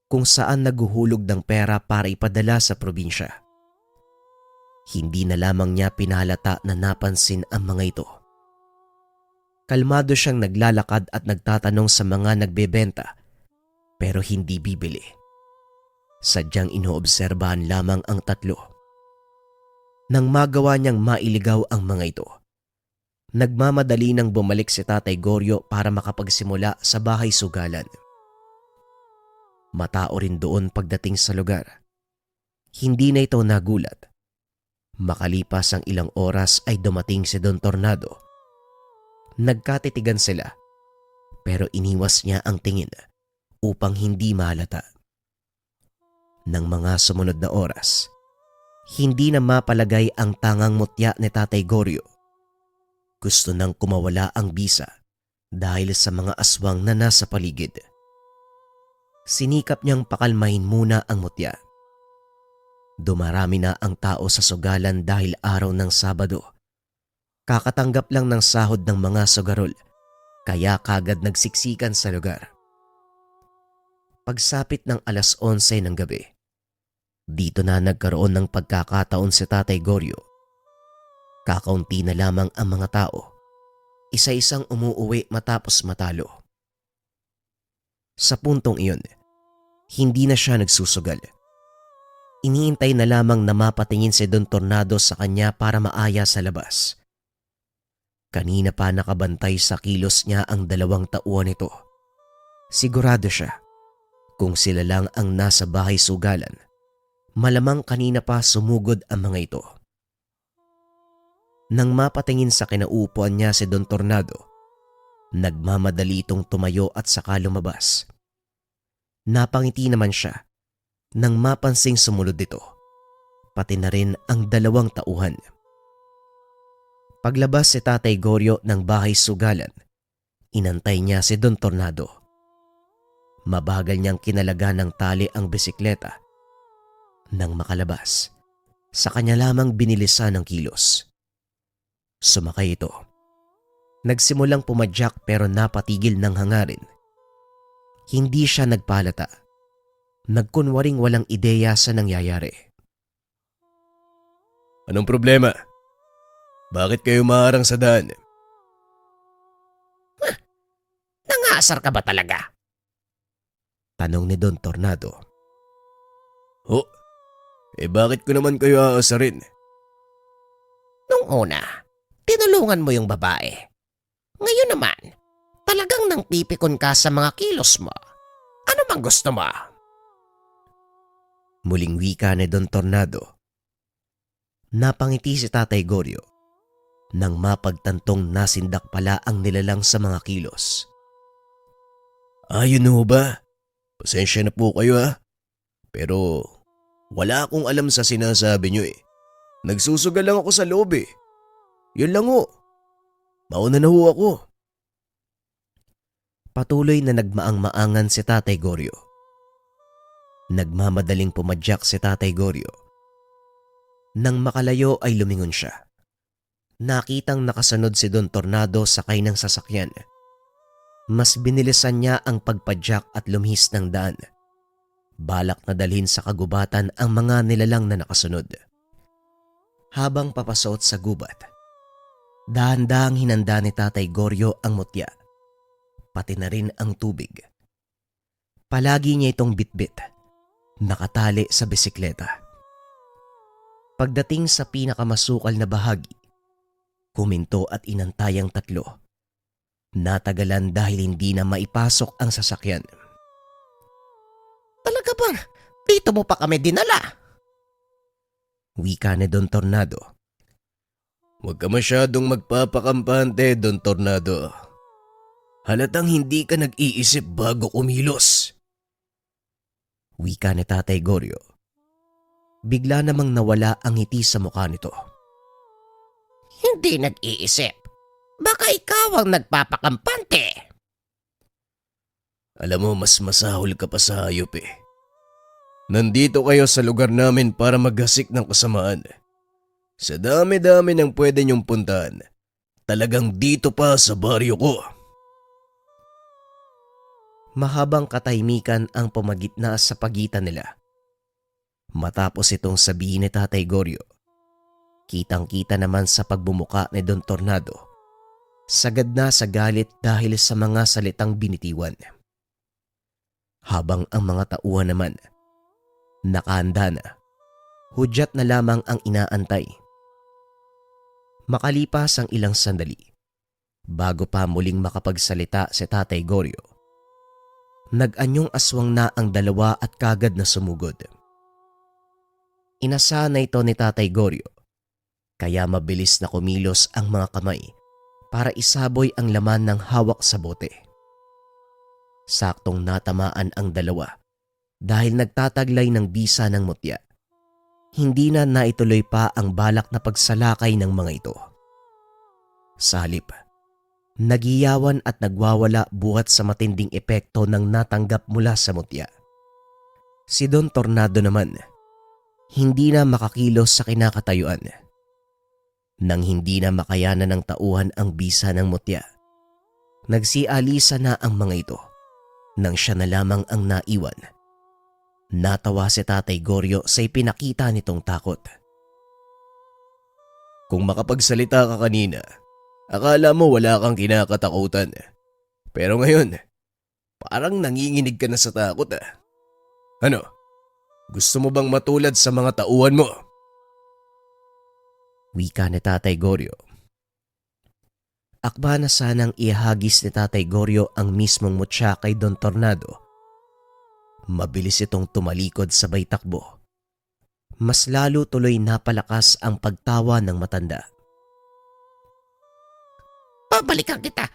kung saan naguhulog ng pera para ipadala sa probinsya. Hindi na lamang niya pinahalata na napansin ang mga ito. Kalmado siyang naglalakad at nagtatanong sa mga nagbebenta pero hindi bibili. Sadyang inoobserbahan lamang ang tatlo. Nang magawa niyang mailigaw ang mga ito, nagmamadali nang bumalik si Tatay Goryo para makapagsimula sa bahay sugalan. Matao rin doon pagdating sa lugar. Hindi na ito nagulat. Makalipas ang ilang oras ay dumating si Don Tornado. Nagkatitigan sila pero iniwas niya ang tingin upang hindi mahalata. Nang mga sumunod na oras, hindi na mapalagay ang tangang mutya ni Tatay Goryo. Gusto nang kumawala ang bisa dahil sa mga aswang na nasa paligid. Sinikap niyang pakalmahin muna ang mutya. Dumarami na ang tao sa sugalan dahil araw ng Sabado. Kakatanggap lang ng sahod ng mga sugarol, kaya kagad nagsiksikan sa lugar. Pagsapit ng 11:00 ng gabi, dito na nagkaroon ng pagkakataon si Tatay Goryo. Kakaunti na lamang ang mga tao, isa-isang umuuwi matapos matalo. Sa puntong iyon, hindi na siya nagsusugal. Iniintay na lamang na mapatingin si Don Tornado sa kanya para maaya sa labas. Kanina pa nakabantay sa kilos niya ang 2 tauhan nito. Sigurado siya, kung sila lang ang nasa bahay sugalan, malamang kanina pa sumugod ang mga ito. Nang mapatingin sa kinaupuan niya si Don Tornado, nagmamadali itong tumayo at saka lumabas. Napangiti naman siya nang mapansing sumunod ito, pati na rin ang 2 tauhan. Paglabas si Tatay Goryo ng bahay sugalan, inantay niya si Don Tornado. Mabagal niyang kinalaga ng tali ang bisikleta. Nang makalabas, sa kanya lamang binilisan ng kilos. Sumakay ito. Nagsimulang pumadyak pero napatigil ng hangarin. Hindi siya nagpalata. Nagkunwaring walang ideya sa nangyayari. Anong problema? Bakit kayo maharang sa daan? Nangasar ka ba talaga? Tanong ni Don Tornado. Oh, bakit ko naman kayo aasarin? Nung una, tinulungan mo yung babae. Ngayon naman, talagang nang pipikon ka sa mga kilos mo. Ano bang gusto mo? Muling wika ni Don Tornado. Napangiti si Tatay Goryo nang mapagtantong nasindak pala ang nilalang sa mga kilos. Yun ho ba? Pasensya na po kayo Pero wala akong alam sa sinasabi nyo Nagsusugal lang ako sa loob Yun lang ho. Mauna na ho ako. Patuloy na nagmaang-maangan si Tatay Goryo. Nagmamadaling pumadyak si Tatay Goryo. Nang makalayo ay lumingon siya. Nakitang nakasunod si Don Tornado sakay ng sasakyan. Mas binilisan niya ang pagpadyak at lumihis ng daan. Balak na dalhin sa kagubatan ang mga nilalang na nakasunod. Habang papasuot sa gubat, dahan-dahang hinanda ni Tatay Goryo ang mutya, pati na rin ang tubig. Palagi niya itong bitbit, nakatali sa bisikleta. Pagdating sa pinakamasukal na bahagi, kuminto at inantay ang tatlo. Natagalan dahil hindi na maipasok ang sasakyan. Talaga bang dito mo pa kami dinala? Wika ni Don Tornado. Huwag ka masyadong magpapakampante, Don Tornado. Halatang hindi ka nag-iisip bago kumilos. Wika ni Tatay Goryo. Bigla namang nawala ang ngiti sa mukha nito. Hindi nag-iisip. Baka ikaw ang nagpapakampante. Alam mo, mas masahol ka pa sa hayop eh. Nandito kayo sa lugar namin para maghasik ng kasamaan. Sa dami-dami ng pwede niyong puntahan, talagang dito pa sa baryo ko. Mahabang katahimikan ang pumagitna sa pagitan nila. Matapos itong sabihin ni Tatay Goryo, kitang-kita naman sa pagbumuka ni Don Tornado, sagad na sa galit dahil sa mga salitang binitiwan. Habang ang mga tauhan naman, nakahanda na, hudyat na lamang ang inaantay. Makalipas ang ilang sandali, bago pa muling makapagsalita si Tatay Goryo, nag-anyong aswang na ang dalawa at kagad na sumugod. Inasa na ito ni Tatay Goryo, kaya mabilis na kumilos ang mga kamay para isaboy ang laman ng hawak sa bote. Saktong natamaan ang dalawa dahil nagtataglay ng bisa ng mutya. Hindi na naituloy pa ang balak na pagsalakay ng mga ito. Sa halip, nagiyawan at nagwawala buhat sa matinding epekto ng natanggap mula sa mutya. Si Don Tornado naman, hindi na makakilos sa kinakatayuan. Nang hindi na makayanan ng tauhan ang bisa ng mutya, nagsialisa na ang mga ito nang siya na lamang ang naiwan. Natawa si Tatay Goryo sa ipinakita nitong takot. Kung makapagsalita ka kanina, akala mo wala kang kinakatakutan. Pero ngayon, parang nanginginig ka na sa takot ah. Ano? Gusto mo bang matulad sa mga tauhan mo? Wika ni Tatay Goryo. Akma na sanang ihagis ni Tatay Goryo ang mismong mutya kay Don Tornado. Mabilis itong tumalikod sabay takbo. Mas lalo tuloy napalakas ang pagtawa ng matanda. Babalikan kita.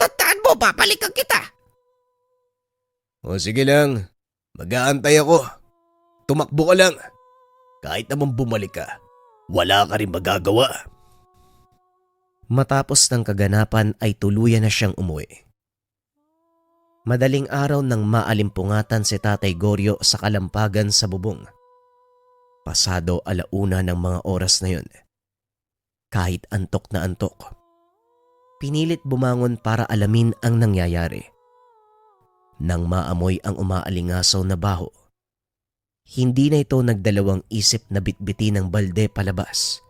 Tandaan mo, babalikan kita. O sige lang, mag-aantay ako. Tumakbo ka lang. Kahit naman bumalik ka, wala ka rin magagawa. Matapos ng kaganapan ay tuluyan na siyang umuwi. Madaling araw nang maalimpungatan si Tatay Goryo sa kalampagan sa bubong. Pasado 1:00 ng mga oras na yun. Kahit antok na antok, pinilit bumangon para alamin ang nangyayari. Nang maamoy ang umaalingasaw na baho, hindi na ito nagdalawang isip na bitbitin ng balde palabas.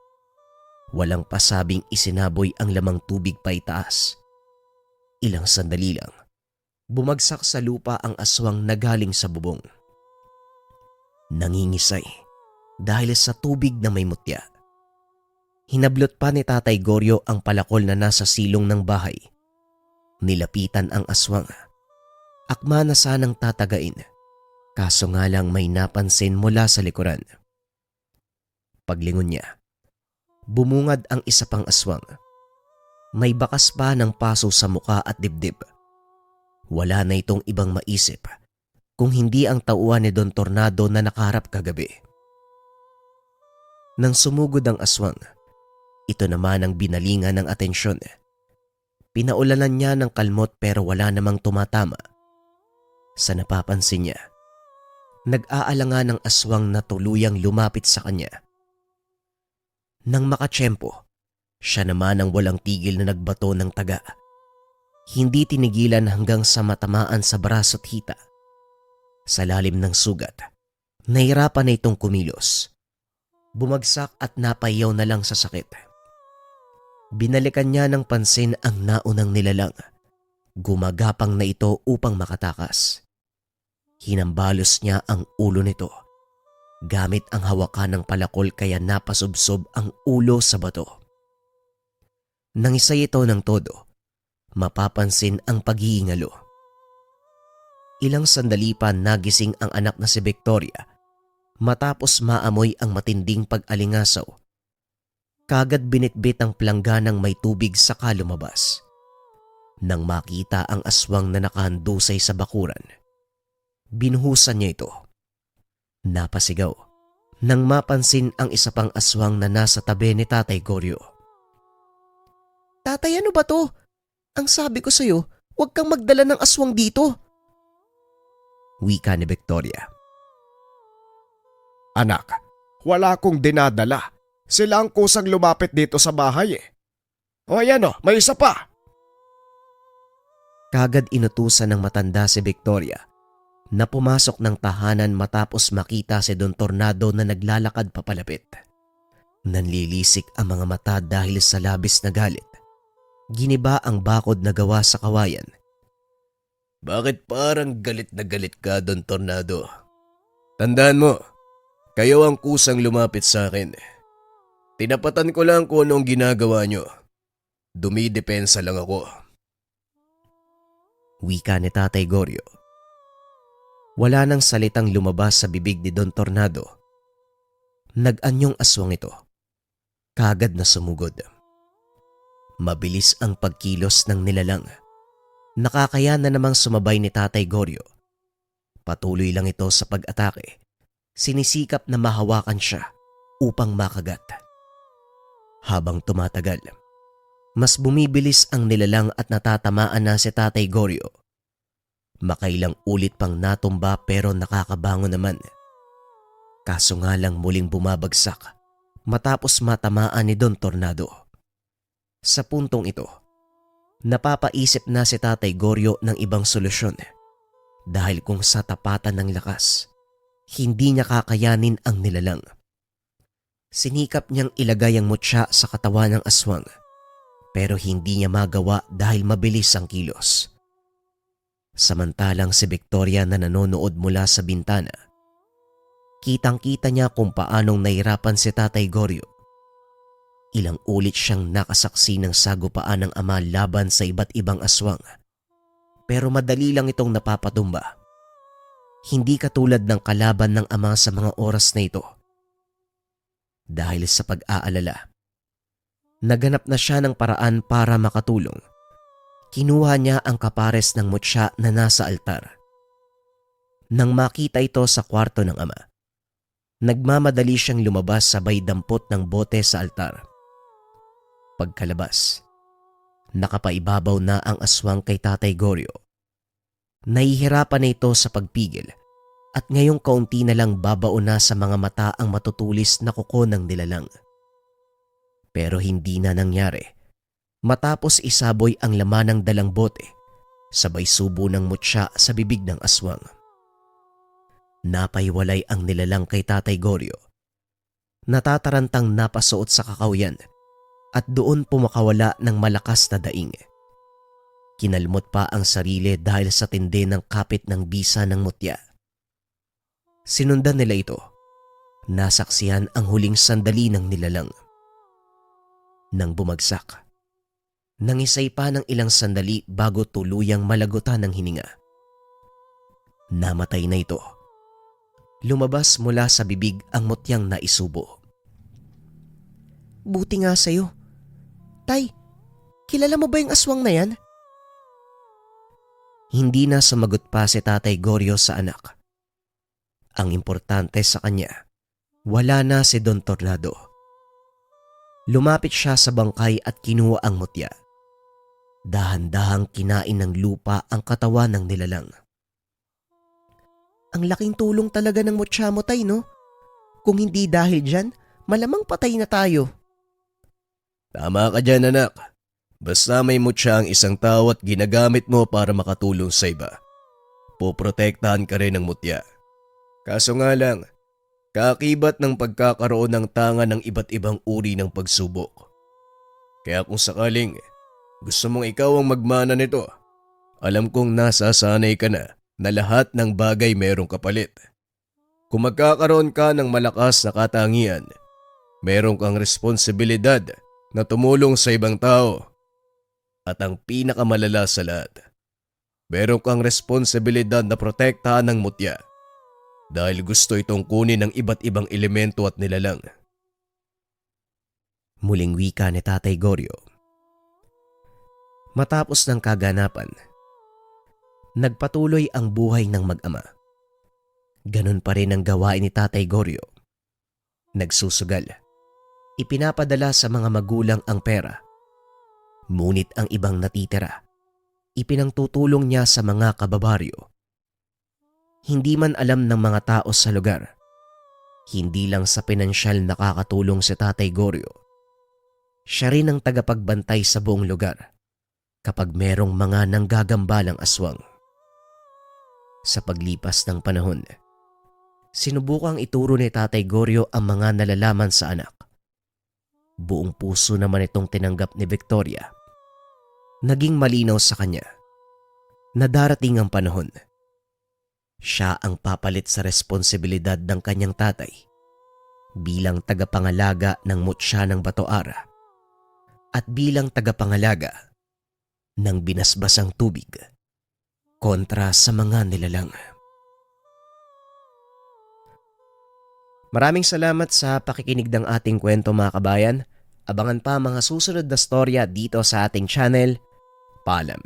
Walang pasabing isinaboy ang lamang tubig pa itaas. Ilang sandali lang, bumagsak sa lupa ang aswang na galing sa bubong. Nangingisay dahil sa tubig na may mutya. Hinablot pa ni Tatay Goryo ang palakol na nasa silong ng bahay. Nilapitan ang aswang. Akma na sanang tatagain, kaso nga lang may napansin mula sa likuran. Paglingon niya, bumungad ang isa pang aswang. May bakas pa ng paso sa muka at dibdib. Wala na itong ibang maisip kung hindi ang tauhan ni Don Tornado na nakaharap kagabi. Nang sumugod ang aswang, ito naman ang binalingan ng atensyon. Pinaulanan niya ng kalmot pero wala namang tumatama. Sa napapansin niya, Nag-aalanga ng aswang na tuluyang lumapit sa kanya. Nang makatsyempo, siya naman ang walang tigil na nagbato ng taga. Hindi tinigilan hanggang sa matamaan sa braso't hita. Sa lalim ng sugat, nahirapan na itong kumilos. Bumagsak at napayaw na lang sa sakit. Binalikan niya ng pansin ang naunang nilalang. Gumagapang na ito upang makatakas. Hinambalos niya ang ulo nito. Gamit ang hawakan ng palakol kaya napasubsob ang ulo sa bato. Nang isa ito ng todo, mapapansin ang pag-iingalo. Ilang sandali pa nagising ang anak na si Victoria matapos maamoy ang matinding pag-alingasaw. Kagad binitbit ang plangganang may tubig saka lumabas. Nang makita ang aswang na nakahandusay sa bakuran, binuhusan niya ito. Napasigaw nang mapansin ang isa pang aswang na nasa tabi ni Tatay Goryo. Tatay, ano ba to? Ang sabi ko sa'yo, huwag kang magdala ng aswang dito. Wika ni Victoria. Anak, wala akong dinadala. Sila ang kusang lumapit dito sa bahay eh. O ayan o, may isa pa. Kagad inutusan ng matanda si Victoria na pumasok ng tahanan matapos makita si Don Tornado na naglalakad papalapit. Nanlilisik ang mga mata dahil sa labis na galit. Giniba ang bakod na gawa sa kawayan. Bakit parang galit na galit ka, Don Tornado? Tandaan mo, kayo ang kusang lumapit sa akin. Tinapatan ko lang kung anong ginagawa nyo. Dumidepensa lang ako. Wika ni Tatay Goryo. Wala nang salitang lumabas sa bibig ni Don Tornado. Nag-anyong aswang ito. Kagad na sumugod. Mabilis ang pagkilos ng nilalang. Nakakaya na namang sumabay ni Tatay Goryo. Patuloy lang ito sa pag-atake. Sinisikap na mahawakan siya upang makagat. Habang tumatagal, mas bumibilis ang nilalang at natatamaan na si Tatay Goryo. Makailang ulit pang natumba pero nakakabangon naman. Kaso nga lang muling bumabagsak matapos matamaan ni Don Tornado. Sa puntong ito, napapaisip na si Tatay Goryo ng ibang solusyon dahil kung sa tapatan ng lakas, hindi niya kakayanin ang nilalang. Sinikap niyang ilagay ang mutya sa katawan ng aswang pero hindi niya magawa dahil mabilis ang kilos. Samantalang si Victoria na nanonood mula sa bintana, kitang-kita niya kung paanong nahirapan si Tatay Goryo. Ilang ulit siyang nakasaksi ng sagupaan ng ama laban sa iba't ibang aswang. Pero madali lang itong napapatumba. Hindi katulad ng kalaban ng ama sa mga oras na ito. Dahil sa pag-aalala, naganap na siya ng paraan para makatulong. Kinuha niya ang kapares ng mutya na nasa altar. Nang makita ito sa kwarto ng ama, nagmamadali siyang lumabas sabay dampot ng bote sa altar. Pagkalabas, nakapaibabaw na ang aswang kay Tatay Goryo. Nahihirapan na ito sa pagpigil at ngayong kaunti na lang babao na sa mga mata ang matutulis na kuko ng nilalang. Pero hindi na nangyari. Matapos isaboy ang laman ng dalang bote, sabay subo ng mutya sa bibig ng aswang. Napaiwalay ang nilalang kay Tatay Goryo. Natatarantang napasuot sa kakawyan at doon pumakawala ng malakas na daing. Kinalmot pa ang sarili dahil sa tindi ng kapit ng bisa ng mutya. Sinundan nila ito. Nasaksihan ang huling sandali ng nilalang. Nang bumagsak, nangisay pa ng ilang sandali bago tuluyang malagutan ng hininga. Namatay na ito. Lumabas mula sa bibig ang mutyang naisubo. Buti nga sa'yo. Tay, kilala mo ba yung aswang na yan? Hindi na sumagot pa si Tatay Goryo sa anak. Ang importante sa kanya, wala na si Don Tornado. Lumapit siya sa bangkay at kinuha ang mutya. Dahan-dahang kinain ng lupa ang katawan ng nilalang. Ang laking tulong talaga ng mutya mo, tay, no? Kung hindi dahil dyan, malamang patay na tayo. Tama ka dyan, anak. Basta may mutya ang isang tao at ginagamit mo para makatulong sa iba. Poprotektahan ka rin ng mutya. Kaso nga lang, kaakibat ng pagkakaroon ng tanga ng iba't ibang uri ng pagsubok. Kaya kung sakaling gusto mong ikaw ang magmana nito, alam kong nasasanay ka na lahat ng bagay merong kapalit. Kung magkakaroon ka ng malakas na katangian, meron kang responsibilidad na tumulong sa ibang tao. At ang pinakamalala sa lahat, meron kang responsibilidad na protektahan ng mutya dahil gusto itong kunin ng iba't ibang elemento at nilalang. Muling wika ni Tatay Goryo. Matapos ng kaganapan, nagpatuloy ang buhay ng mag-ama. Ganon pa rin ang gawain ni Tatay Goryo. Nagsusugal. Ipinapadala sa mga magulang ang pera. Ngunit ang ibang natitira, ipinangtutulong niya sa mga kababaryo. Hindi man alam ng mga tao sa lugar, hindi lang sa pinansyal nakakatulong si Tatay Goryo. Siya rin ang tagapagbantay sa buong lugar kapag merong mga nanggagambalang aswang. Sa paglipas ng panahon, sinubukang ituro ni Tatay Goryo ang mga nalalaman sa anak. Buong puso naman itong tinanggap ni Victoria. Naging malinaw sa kanya na darating ang panahon. Siya ang papalit sa responsibilidad ng kanyang tatay bilang tagapangalaga ng mutya ng Batoara at bilang tagapangalaga ng binasbasang tubig kontra sa mga nilalang. Maraming salamat sa pakikinig ng ating kwento, mga kabayan. Abangan pa mga susunod na storya dito sa ating channel. Paalam.